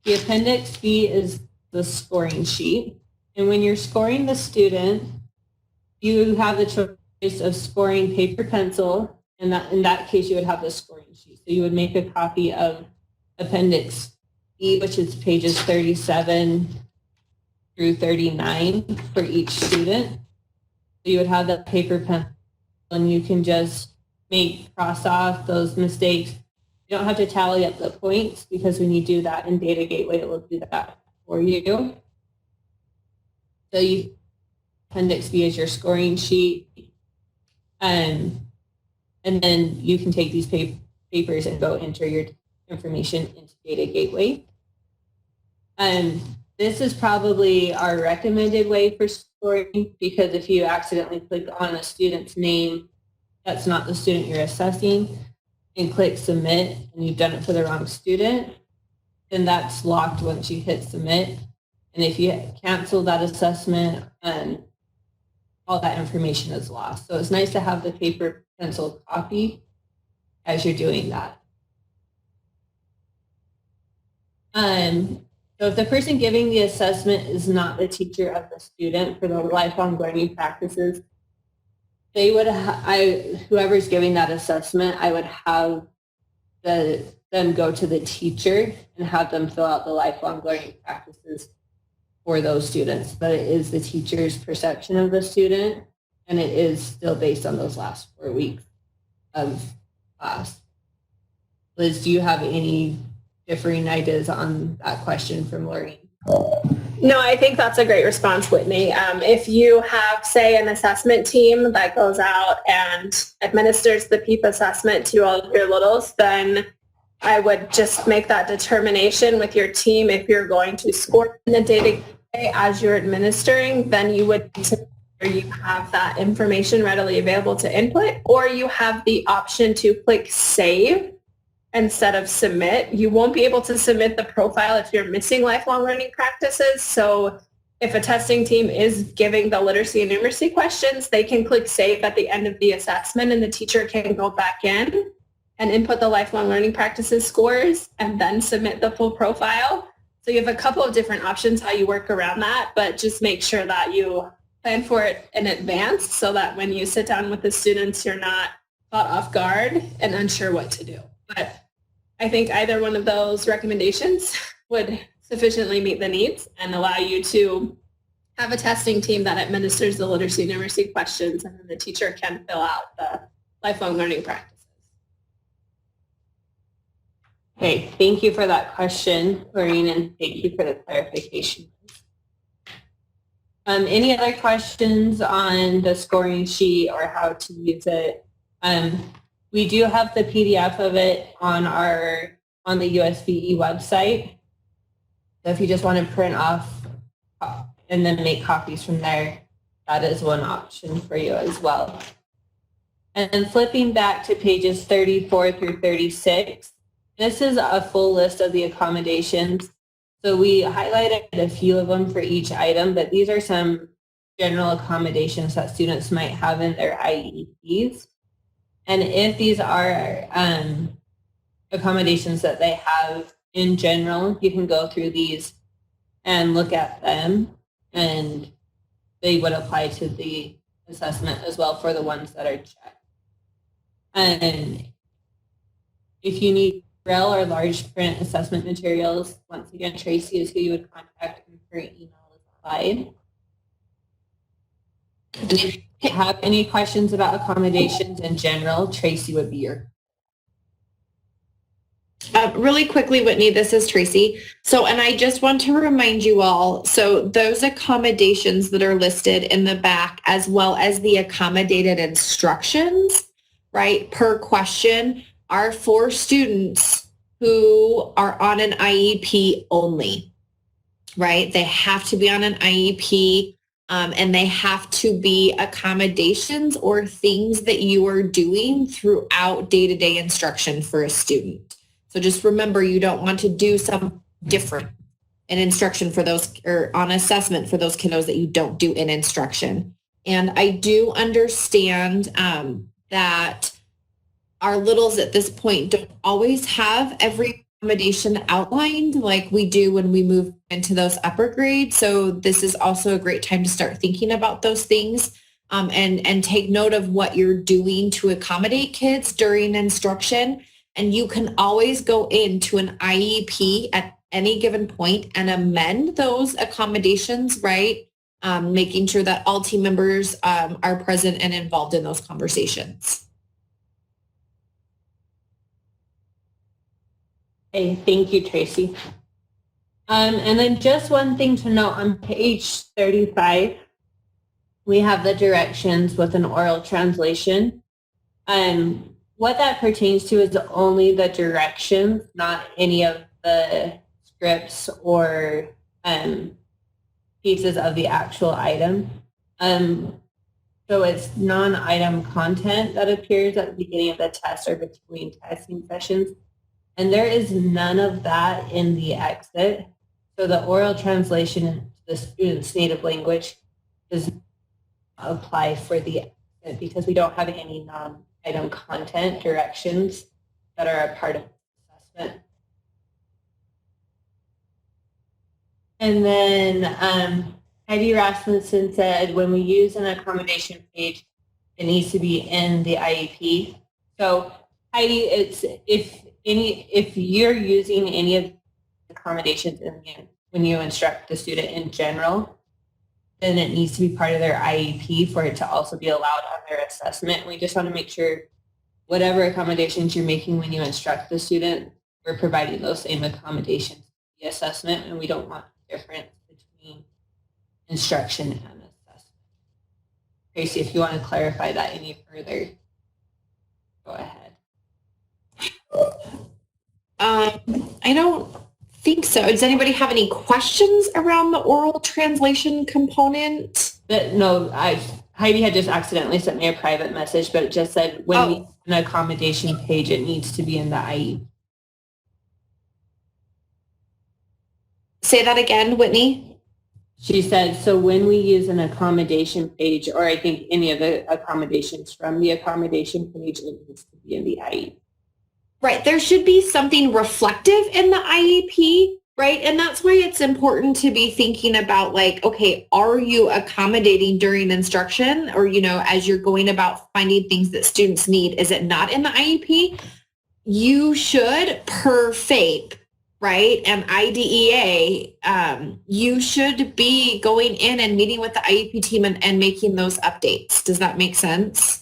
the Appendix B is the scoring sheet. And when you're scoring the student, you have the choice of scoring paper pencil, and in that case you would have the scoring sheet. So you would make a copy of Appendix E, which is pages 37 through 39 for each student. So you would have that paper pencil, and you can just cross off those mistakes. You don't have to tally up the points, because when you do that in Data Gateway, it will do that for you. So Appendix B is your scoring sheet. And then you can take these papers and go enter your information into Data Gateway. This is probably our recommended way for scoring, because if you accidentally click on a student's name, that's not the student you're assessing, and click submit, and you've done it for the wrong student, then that's locked once you hit submit. And if you cancel that assessment, all that information is lost. So it's nice to have the paper pencil copy as you're doing that. So if the person giving the assessment is not the teacher of the student for the lifelong learning practices, they would whoever's giving that assessment, I would have them go to the teacher and have them fill out the lifelong learning practices for those students. But it is the teacher's perception of the student, and it is still based on those last 4 weeks of class. Liz, do you have any differing ideas on that question from Lorraine? No, I think that's a great response, Whitney. If you have, say, an assessment team that goes out and administers the PEEP assessment to all of your littles, then I would just make that determination with your team. If you're going to score in the data as you're administering, then you would you have that information readily available to input, or you have the option to click save instead of submit. You won't be able to submit the profile if you're missing lifelong learning practices. So if a testing team is giving the literacy and numeracy questions, they can click save at the end of the assessment, and the teacher can go back in and input the lifelong learning practices scores and then submit the full profile. So you have a couple of different options how you work around that, but just make sure that you plan for it in advance so that when you sit down with the students, you're not caught off guard and unsure what to do. But I think either one of those recommendations would sufficiently meet the needs and allow you to have a testing team that administers the literacy and numeracy questions, and then the teacher can fill out the lifelong learning practices. Okay, thank you for that question, Lorraine, and thank you for the clarification. Any other questions on the scoring sheet or how to use it We do have the PDF of it on the USVE website. So if you just want to print off and then make copies from there, that is one option for you as well. And then flipping back to pages 34 through 36, this is a full list of the accommodations. So we highlighted a few of them for each item, but these are some general accommodations that students might have in their IEPs. And if these are accommodations that they have in general, you can go through these and look at them, and they would apply to the assessment as well for the ones that are checked. And if you need Braille or large print assessment materials, once again, Tracy is who you would contact, and her email is applied. If you have any questions about accommodations in general, Tracy would be your. Really quickly, Whitney, this is Tracy. So, and I just want to remind you all, so those accommodations that are listed in the back, as well as the accommodated instructions, right, per question, are for students who are on an IEP only, right? They have to be on an IEP, and they have to be accommodations or things that you are doing throughout day-to-day instruction for a student. So just remember, you don't want to do some different in instruction for those, or on assessment for those kiddos that you don't do in instruction. And I do understand that our littles at this point don't always have every accommodation outlined like we do when we move into those upper grades. So this is also a great time to start thinking about those things, and take note of what you're doing to accommodate kids during instruction. And you can always go into an IEP at any given point and amend those accommodations, right? Making sure that all team members are present and involved in those conversations. Okay, thank you, Tracy. And then just one thing to note, on page 35, we have the directions with an oral translation. What that pertains to is only the directions, not any of the scripts or pieces of the actual item. So it's non-item content that appears at the beginning of the test or between testing sessions. And there is none of that in the exit. So the oral translation into the student's native language does not apply for the exit because we don't have any non-item content directions that are a part of the assessment. And then Heidi Rasmussen said, when we use an accommodation page, it needs to be in the IEP. So Heidi, it's if you're using any of the accommodations when you instruct the student in general, then it needs to be part of their IEP for it to also be allowed on their assessment. We just want to make sure whatever accommodations you're making when you instruct the student, we're providing those same accommodations in the assessment, and we don't want a difference between instruction and assessment. Tracy, if you want to clarify that any further, go ahead. I don't think so. Does anybody have any questions around the oral translation component? No, Heidi had just accidentally sent me a private message, but it just said when we use an accommodation page, it needs to be in the IE. Say that again, Whitney. She said, so when we use an accommodation page, or I think any of the accommodations from the accommodation page, it needs to be in the IE. Right. There should be something reflective in the IEP, right? And that's why it's important to be thinking about like, okay, are you accommodating during instruction, or, as you're going about finding things that students need, is it not in the IEP? You should, per FAPE, right, and IDEA, you should be going in and meeting with the IEP team and making those updates. Does that make sense?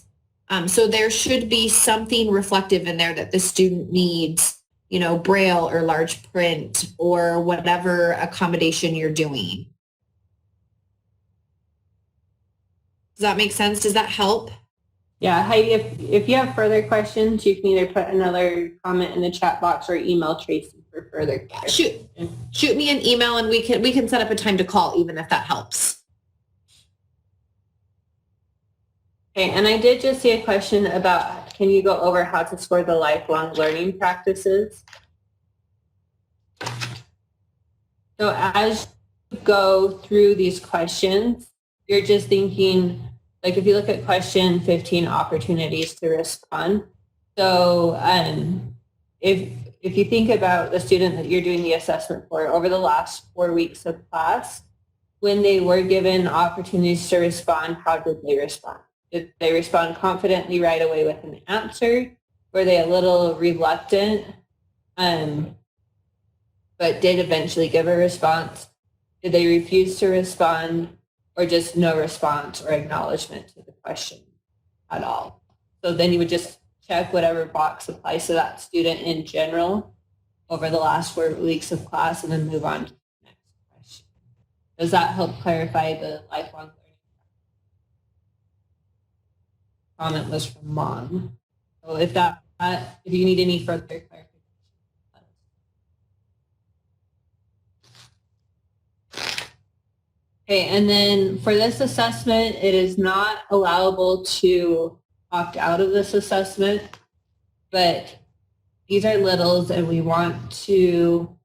So there should be something reflective in there that the student needs, Braille or large print or whatever accommodation you're doing. Does that make sense? Does that help? Yeah, Heidi, if you have further questions, you can either put another comment in the chat box or email Tracy for further. Shoot me an email and we can set up a time to call even if that helps. Okay, and I did just see a question about, can you go over how to score the lifelong learning practices? So as you go through these questions, you're just thinking, like if you look at question 15, opportunities to respond. So if you think about the student that you're doing the assessment for over the last 4 weeks of class, when they were given opportunities to respond, how did they respond? Did they respond confidently right away with an answer? Were they a little reluctant, but did eventually give a response? Did they refuse to respond, or just no response or acknowledgement to the question at all? So then you would just check whatever box applies to that student in general over the last 4 weeks of class and then move on to the next question. Does that help clarify the lifelong learning? Comment was from Mom. So if you need any further clarification. Okay, and then for this assessment, it is not allowable to opt out of this assessment, but these are littles and we don't want to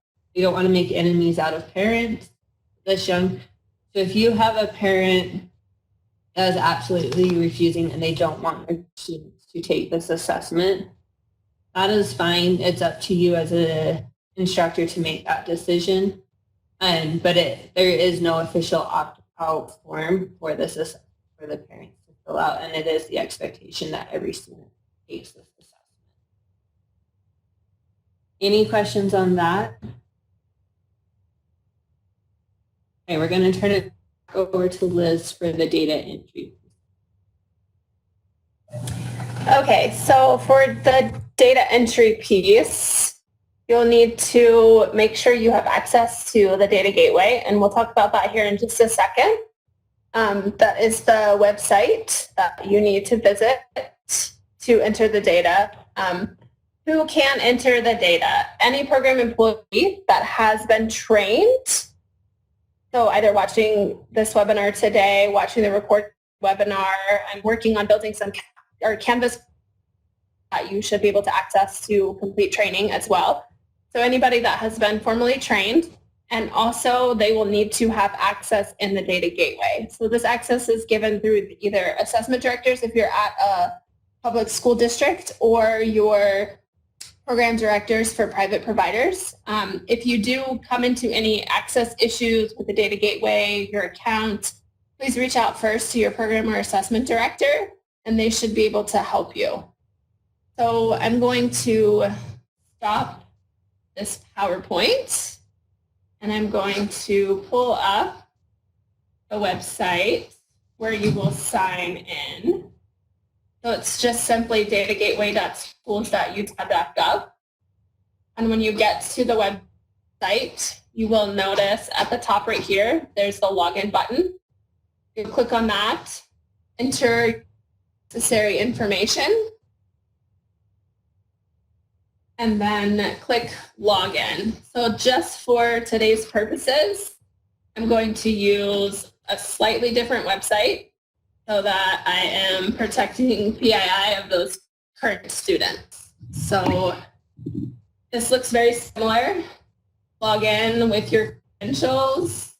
make enemies out of parents this young. So if you have a parent that is absolutely refusing and they don't want their students to take this assessment, that is fine. It's up to you as an instructor to make that decision. But there is no official opt-out form for this assessment for the parents to fill out, and it is the expectation that every student takes this assessment. Any questions on that? Okay, we're going to turn it over to Liz for the data entry. Okay, so for the data entry piece, you'll need to make sure you have access to the data gateway, and we'll talk about that here in just a second. That is the website that you need to visit to enter the data. Who can enter the data? Any program employee that has been trained. So either watching this webinar today, watching the recorded webinar, I'm working on building some Canvas that you should be able to access to complete training as well. So anybody that has been formally trained, and also they will need to have access in the data gateway. So this access is given through either assessment directors if you're at a public school district, or your program directors for private providers. If you do come into any access issues with the data gateway, your account, please reach out first to your program or assessment director, and they should be able to help you. So I'm going to stop this PowerPoint, and I'm going to pull up the website where you will sign in. So it's just simply datagateway.schools.utah.gov. And when you get to the website, you will notice at the top right here, there's the login button. You click on that, enter necessary information, and then click login. So just for today's purposes, I'm going to use a slightly different website so that I am protecting PII of those current students. So this looks very similar. Log in with your credentials.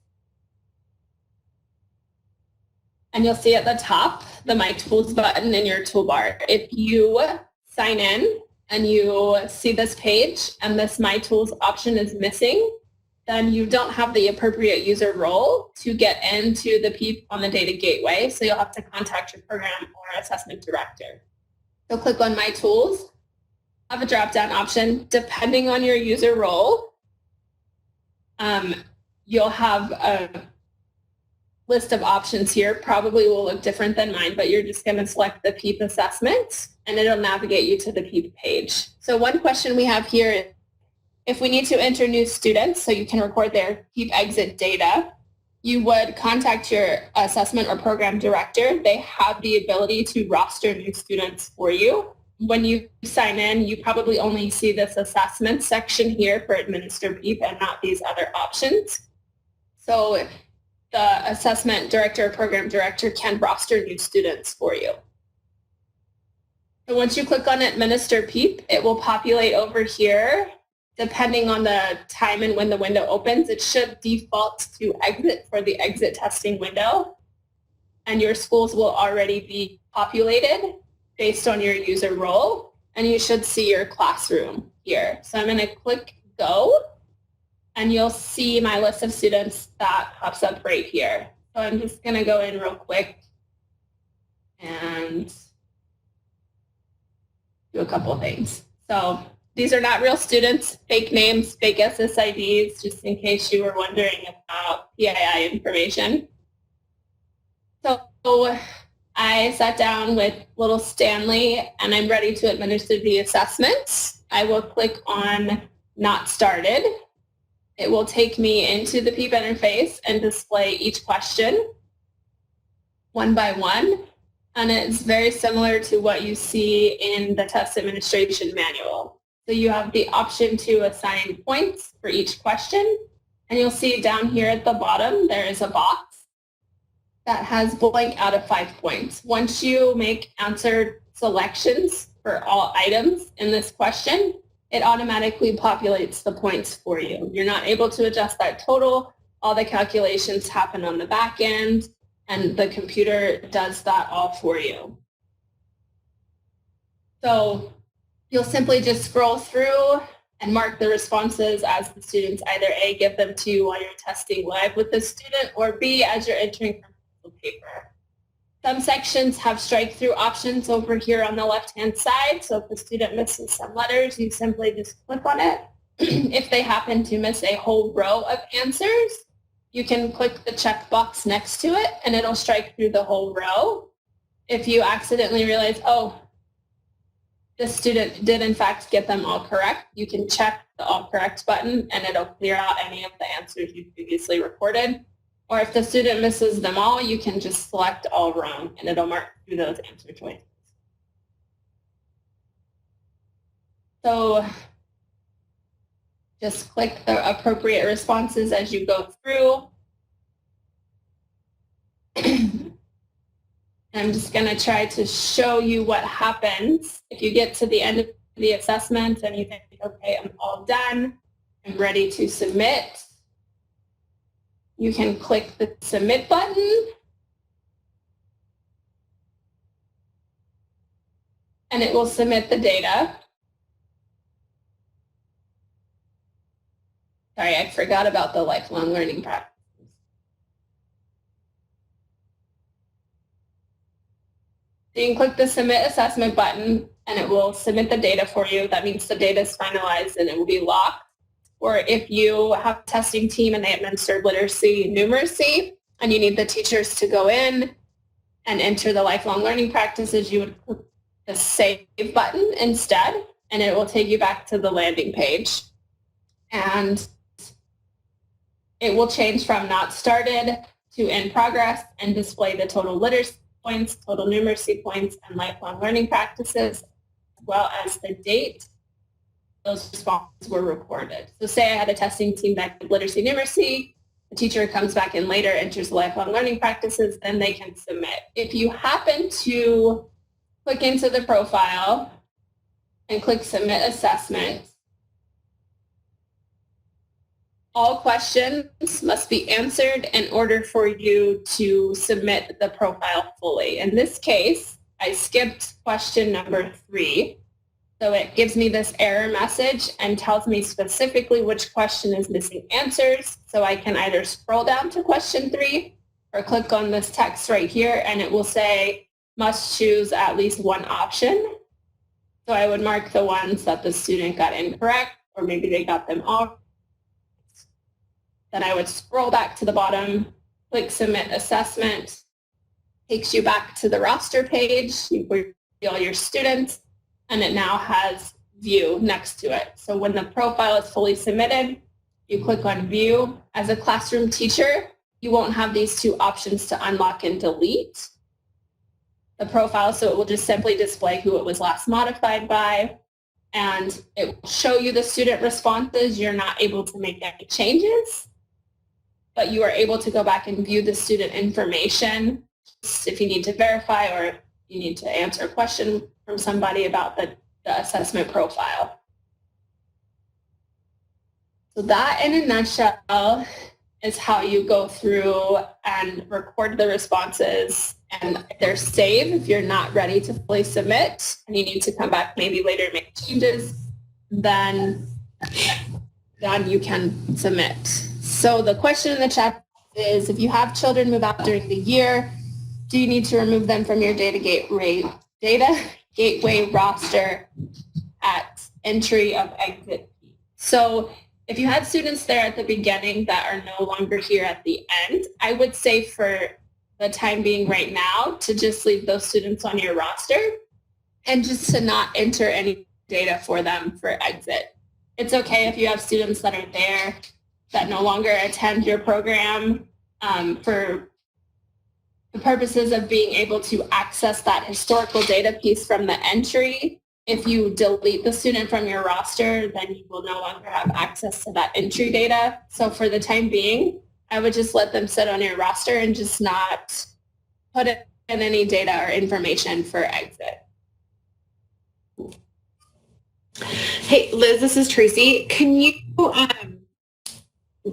And you'll see at the top the My Tools button in your toolbar. If you sign in and you see this page and this My Tools option is missing, then you don't have the appropriate user role to get into the PEEP on the data gateway. So you'll have to contact your program or assessment director. So click on My Tools, have a drop-down option. Depending on your user role, you'll have a list of options here. Probably will look different than mine, but you're just going to select the PEEP assessment and it'll navigate you to the PEEP page. So one question we have here is, if we need to enter new students so you can record their PEEP exit data, you would contact your assessment or program director. They have the ability to roster new students for you. When you sign in, you probably only see this assessment section here for administer PEEP and not these other options. So the assessment director or program director can roster new students for you. So once you click on administer PEEP, it will populate over here. Depending on the time and when the window opens, it should default to exit for the exit testing window. And your schools will already be populated based on your user role. And you should see your classroom here. So I'm going to click go. And you'll see my list of students that pops up right here. So I'm just going to go in real quick and do a couple things. So these are not real students, fake names, fake SSIDs, just in case you were wondering about PII information. So I sat down with little Stanley and I'm ready to administer the assessments. I will click on Not Started. It will take me into the PEEP interface and display each question one by one. And it's very similar to what you see in the test administration manual. So you have the option to assign points for each question. And you'll see down here at the bottom, there is a box that has blank out of 5 points. Once you make answer selections for all items in this question, it automatically populates the points for you. You're not able to adjust that total. All the calculations happen on the back end, and the computer does that all for you. So you'll simply just scroll through and mark the responses as the students either A, give them to you while you're testing live with the student, or B, as you're entering from paper. Some sections have strike-through options over here on the left-hand side. So if the student misses some letters, you simply just click on it. If they happen to miss a whole row of answers, you can click the checkbox next to it and it'll strike through the whole row. If you accidentally realize, oh, the student did in fact get them all correct, you can check the all correct button and it'll clear out any of the answers you previously recorded. Or if the student misses them all, you can just select all wrong and it'll mark through those answer choices. So just click the appropriate responses as you go through. I'm just going to try to show you what happens if you get to the end of the assessment and you think, okay, I'm all done, I'm ready to submit. You can click the submit button and it will submit the data. Sorry, I forgot about the lifelong learning practice. So you can click the submit assessment button and it will submit the data for you. That means the data is finalized and it will be locked. Or if you have a testing team and they administer literacy numeracy and you need the teachers to go in and enter the lifelong learning practices, you would click the save button instead and it will take you back to the landing page. And it will change from not started to in progress and display the total literacy points, total numeracy points, and lifelong learning practices, as well as the date those responses were recorded. So say I had a testing team that did literacy numeracy, the teacher comes back in later, enters lifelong learning practices, then they can submit. If you happen to click into the profile and click submit assessment, all questions must be answered in order for you to submit the profile fully. In this case, I skipped question number 3. So it gives me this error message and tells me specifically which question is missing answers. So I can either scroll down to question 3 or click on this text right here and it will say must choose at least one option. So I would mark the ones that the student got incorrect, or maybe they got them all. Then I would scroll back to the bottom, click submit assessment, takes you back to the roster page, you see all your students, and it now has view next to it. So when the profile is fully submitted, you click on view. As a classroom teacher, you won't have these two options to unlock and delete the profile. So it will just simply display who it was last modified by, and it will show you the student responses. You're not able to make any changes, but you are able to go back and view the student information if you need to verify or you need to answer a question from somebody about the assessment profile. So that in a nutshell is how you go through and record the responses, and they're saved. If you're not ready to fully submit and you need to come back maybe later and make changes, then you can submit. So the question in the chat is, if you have children move out during the year, do you need to remove them from your data gateway roster at entry of exit? So if you had students there at the beginning that are no longer here at the end, I would say for the time being right now to just leave those students on your roster and just to not enter any data for them for exit. It's okay if you have students that are there that no longer attend your program for the purposes of being able to access that historical data piece from the entry. If you delete the student from your roster, then you will no longer have access to that entry data. So for the time being, I would just let them sit on your roster and just not put in any data or information for exit. Hey, Liz, this is Tracy. Can you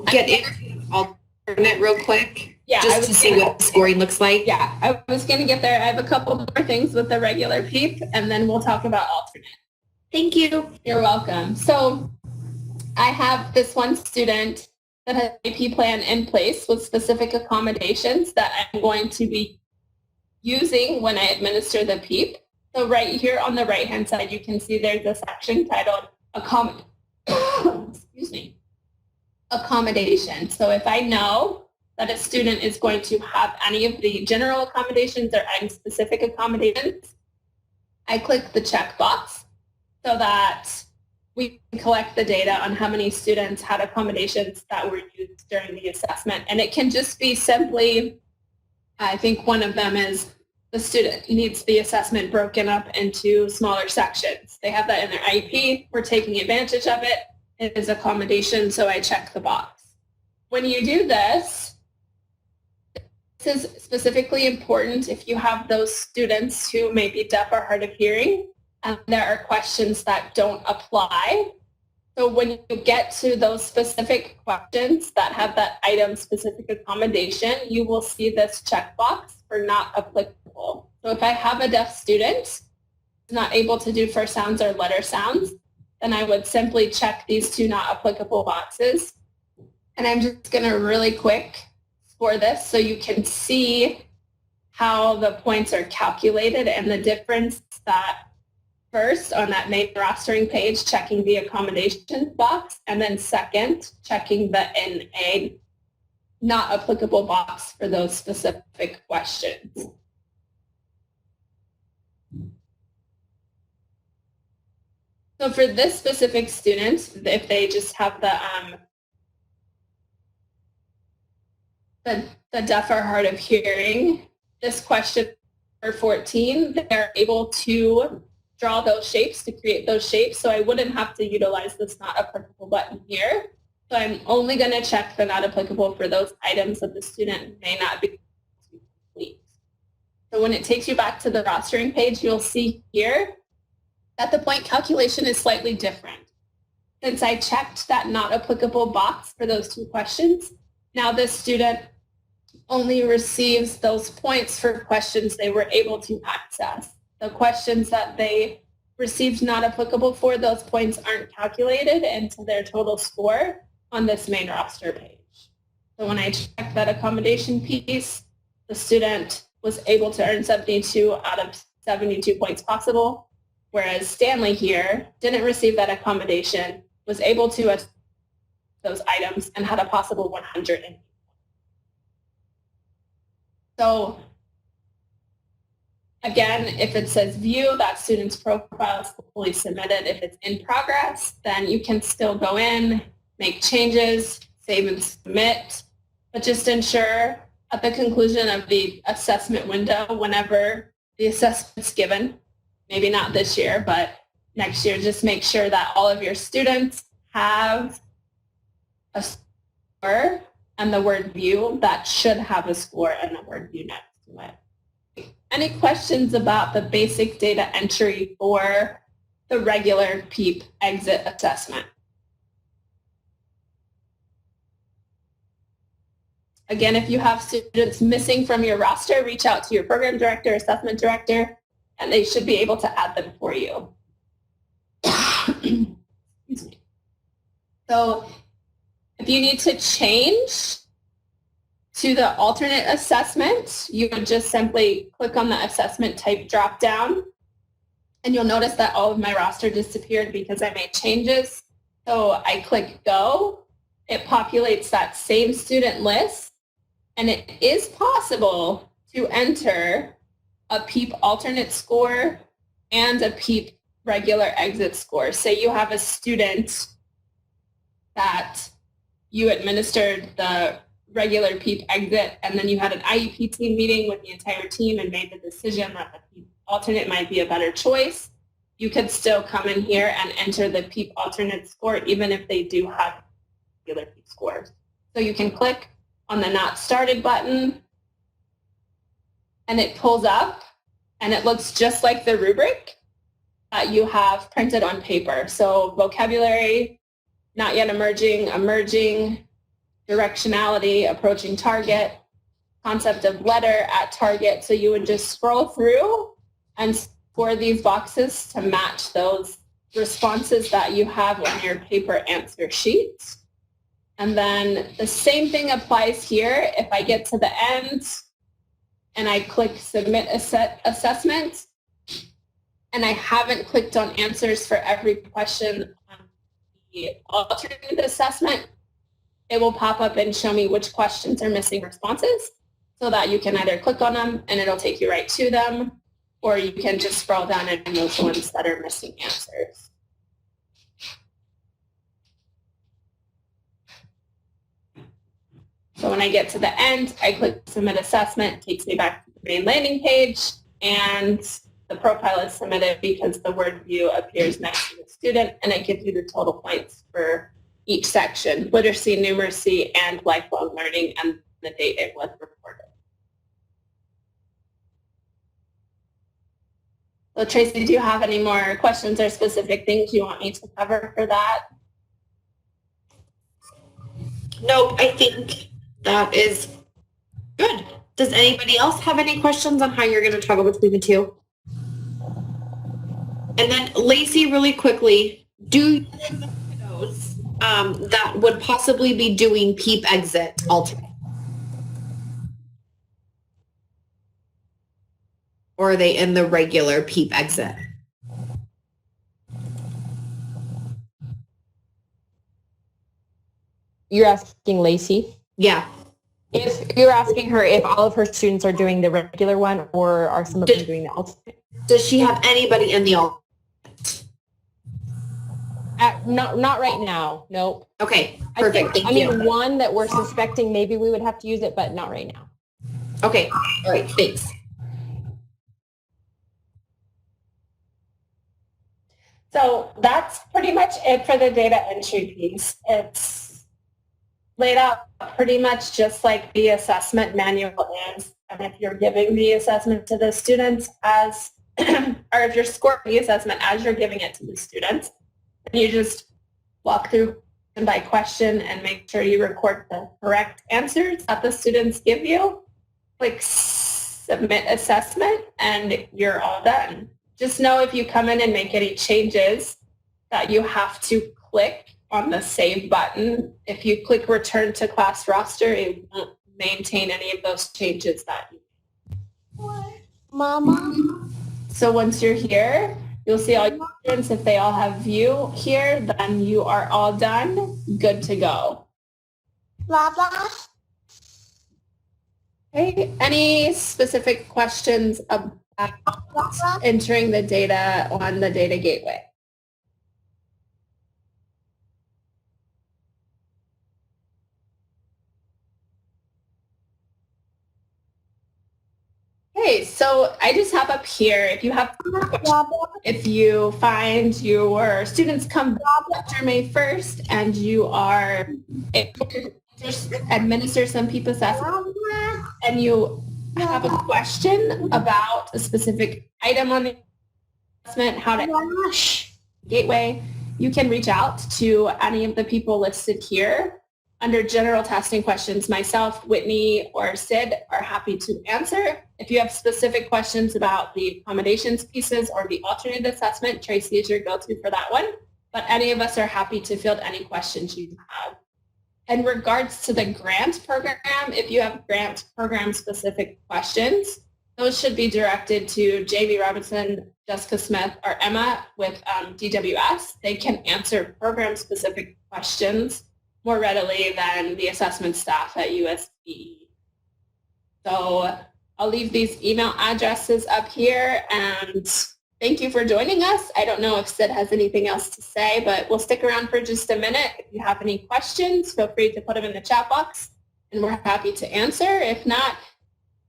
get into alternate real quick? Yeah, just to see what the scoring looks like. Yeah, I was going to get there. I have a couple more things with the regular PEEP, and then we'll talk about alternate. Thank you. You're welcome. So I have this one student that has an AP plan in place with specific accommodations that I'm going to be using when I administer the PEEP. So right here on the right-hand side, you can see there's a section titled accommodation. So if I know that a student is going to have any of the general accommodations or any specific accommodations, I click the checkbox so that we can collect the data on how many students had accommodations that were used during the assessment. And it can just be simply, I think one of them is the student needs the assessment broken up into smaller sections. They have that in their IEP. We're taking advantage of it. It is accommodation, so I check the box. When you do this is specifically important if you have those students who may be deaf or hard of hearing, and there are questions that don't apply. So when you get to those specific questions that have that item-specific accommodation, you will see this checkbox for not applicable. So if I have a deaf student who's not able to do first sounds or letter sounds, then I would simply check these two not applicable boxes. And I'm just going to really quick for this so you can see how the points are calculated and the difference that first on that main rostering page, checking the accommodation box, and then second, checking the NA not applicable box for those specific questions. So for this specific student, if they just have the deaf or hard of hearing, this question number 14, they're able to draw those shapes to create those shapes. So I wouldn't have to utilize this not applicable button here. So I'm only going to check the not applicable for those items that the student may not be complete. So when it takes you back to the rostering page, you'll see here that the point calculation is slightly different. Since I checked that not applicable box for those two questions, now this student only receives those points for questions they were able to access. The questions that they received not applicable for, those points aren't calculated into their total score on this main roster page. So when I checked that accommodation piece, the student was able to earn 72 out of 72 points possible, whereas Stanley here didn't receive that accommodation, was able to those items and had a possible 100. So again, if it says view, that student's profile is fully submitted. If it's in progress, then you can still go in, make changes, save and submit. But just ensure at the conclusion of the assessment window, whenever the assessment's given, maybe not this year, but next year, just make sure that all of your students have a score and the word view that should have a score and the word view next to it. Any questions about the basic data entry for the regular PEEP exit assessment? Again, if you have students missing from your roster, reach out to your program director, assessment director, and they should be able to add them for you. Excuse me. So if you need to change to the alternate assessment, you would just simply click on the assessment type drop down, and you'll notice that all of my roster disappeared because I made changes. So I click go, it populates that same student list, and it is possible to enter a PEEP alternate score and a PEEP regular exit score. Say you have a student that you administered the regular PEEP exit, and then you had an IEP team meeting with the entire team and made the decision that the PEEP alternate might be a better choice. You could still come in here and enter the PEEP alternate score even if they do have regular PEEP scores. So you can click on the Not Started button, and it pulls up, and it looks just like the rubric that you have printed on paper. So vocabulary, not yet emerging, emerging, directionality, approaching target, concept of letter at target. So you would just scroll through and score these boxes to match those responses that you have on your paper answer sheet. And then the same thing applies here. If I get to the end and I click Submit Assessment, and I haven't clicked on answers for every question on the alternate assessment, it will pop up and show me which questions are missing responses so that you can either click on them and it'll take you right to them, or you can just scroll down and those ones that are missing answers. So when I get to the end, I click Submit Assessment, it takes me back to the main landing page, and the profile is submitted because the word view appears next to the student, and it gives you the total points for each section, literacy, numeracy, and lifelong learning, and the date it was reported. So Tracy, do you have any more questions or specific things you want me to cover for that? Nope, I think that is good. Does anybody else have any questions on how you're going to toggle between the two? And then Lacey, really quickly, do you know those that would possibly be doing PEEP exit alternate? Or are they in the regular PEEP exit? You're asking Lacey? Yeah. If you're asking her if all of her students are doing the regular one or are some of them doing the alternate? Does she have anybody in the alternate? Not right now. Nope. Okay, perfect. I mean, one that we're suspecting maybe we would have to use it, but not right now. Okay. All right. Thanks. So that's pretty much it for the data entry piece. It's laid out pretty much just like the assessment manual is. And if you're giving the assessment to the students as, or if you're scoring the assessment as you're giving it to the students, and you just walk through question by question and make sure you record the correct answers that the students give you. Click Submit Assessment, and you're all done. Just know if you come in and make any changes that you have to click on the Save button. If you click Return to Class Roster, it won't maintain any of those changes that you made. Mama. So once you're here, you'll see all your students. If they all have view here, then you are all done, good to go. Blah, blah. Okay, any specific questions about entering the data on the data gateway? Okay, so I just have up here, if you have, if you find your students come back after May 1st and you are able to just administer some PEEP assessment and you have a question about a specific item on the assessment, how to gateway, you can reach out to any of the people listed here. Under general testing questions, myself, Whitney, or Sid are happy to answer. If you have specific questions about the accommodations pieces or the alternate assessment, Tracy is your go-to for that one. But any of us are happy to field any questions you have. In regards to the grant program, if you have grant program specific questions, those should be directed to Jamie Robinson, Jessica Smith, or Emma with DWS. They can answer program specific questions more readily than the assessment staff at USB. So I'll leave these email addresses up here, and thank you for joining us. I don't know if Sid has anything else to say, but we'll stick around for just a minute. If you have any questions, feel free to put them in the chat box, and we're happy to answer. If not,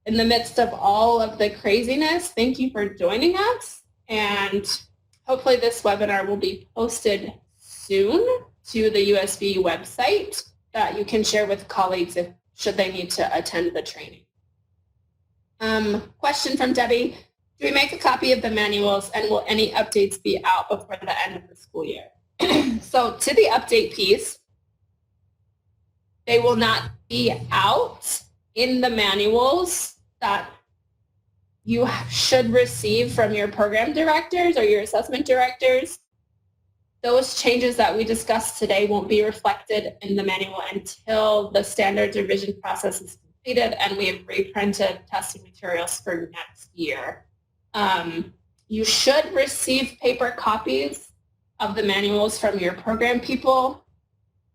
in the midst of all of the craziness, thank you for joining us, and hopefully this webinar will be posted soon to the USB website that you can share with colleagues if should they need to attend the training. Question from Debbie, do we make a copy of the manuals and will any updates be out before the end of the school year? So to the update piece, they will not be out in the manuals that you should receive from your program directors or your assessment directors. Those changes that we discussed today won't be reflected in the manual until the standards revision process is completed and we have reprinted testing materials for next year. You should receive paper copies of the manuals from your program people.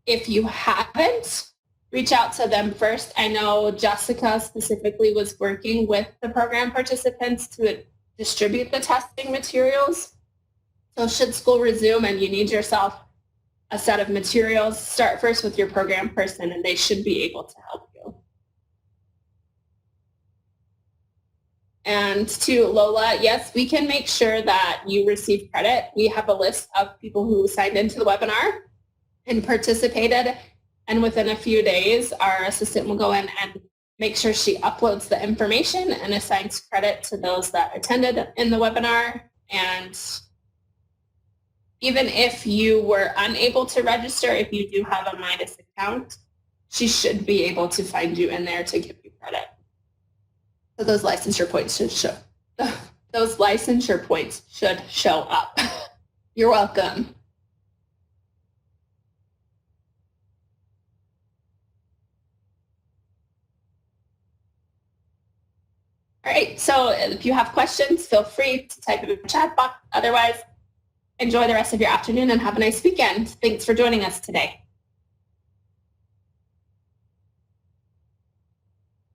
If you haven't, reach out to them first. I know Jessica specifically was working with the program participants to distribute the testing materials. So should school resume and you need yourself a set of materials, start first with your program person and they should be able to help you. And to Lola, yes, we can make sure that you receive credit. We have a list of people who signed into the webinar and participated. And within a few days, our assistant will go in and make sure she uploads the information and assigns credit to those that attended in the webinar. And even if you were unable to register, if you do have a Midas account, she should be able to find you in there to give you credit. So those licensure points should show. Those licensure points should show up. You're welcome. All right, so if you have questions, feel free to type it in the chat box. Otherwise, enjoy the rest of your afternoon and have a nice weekend. Thanks for joining us today.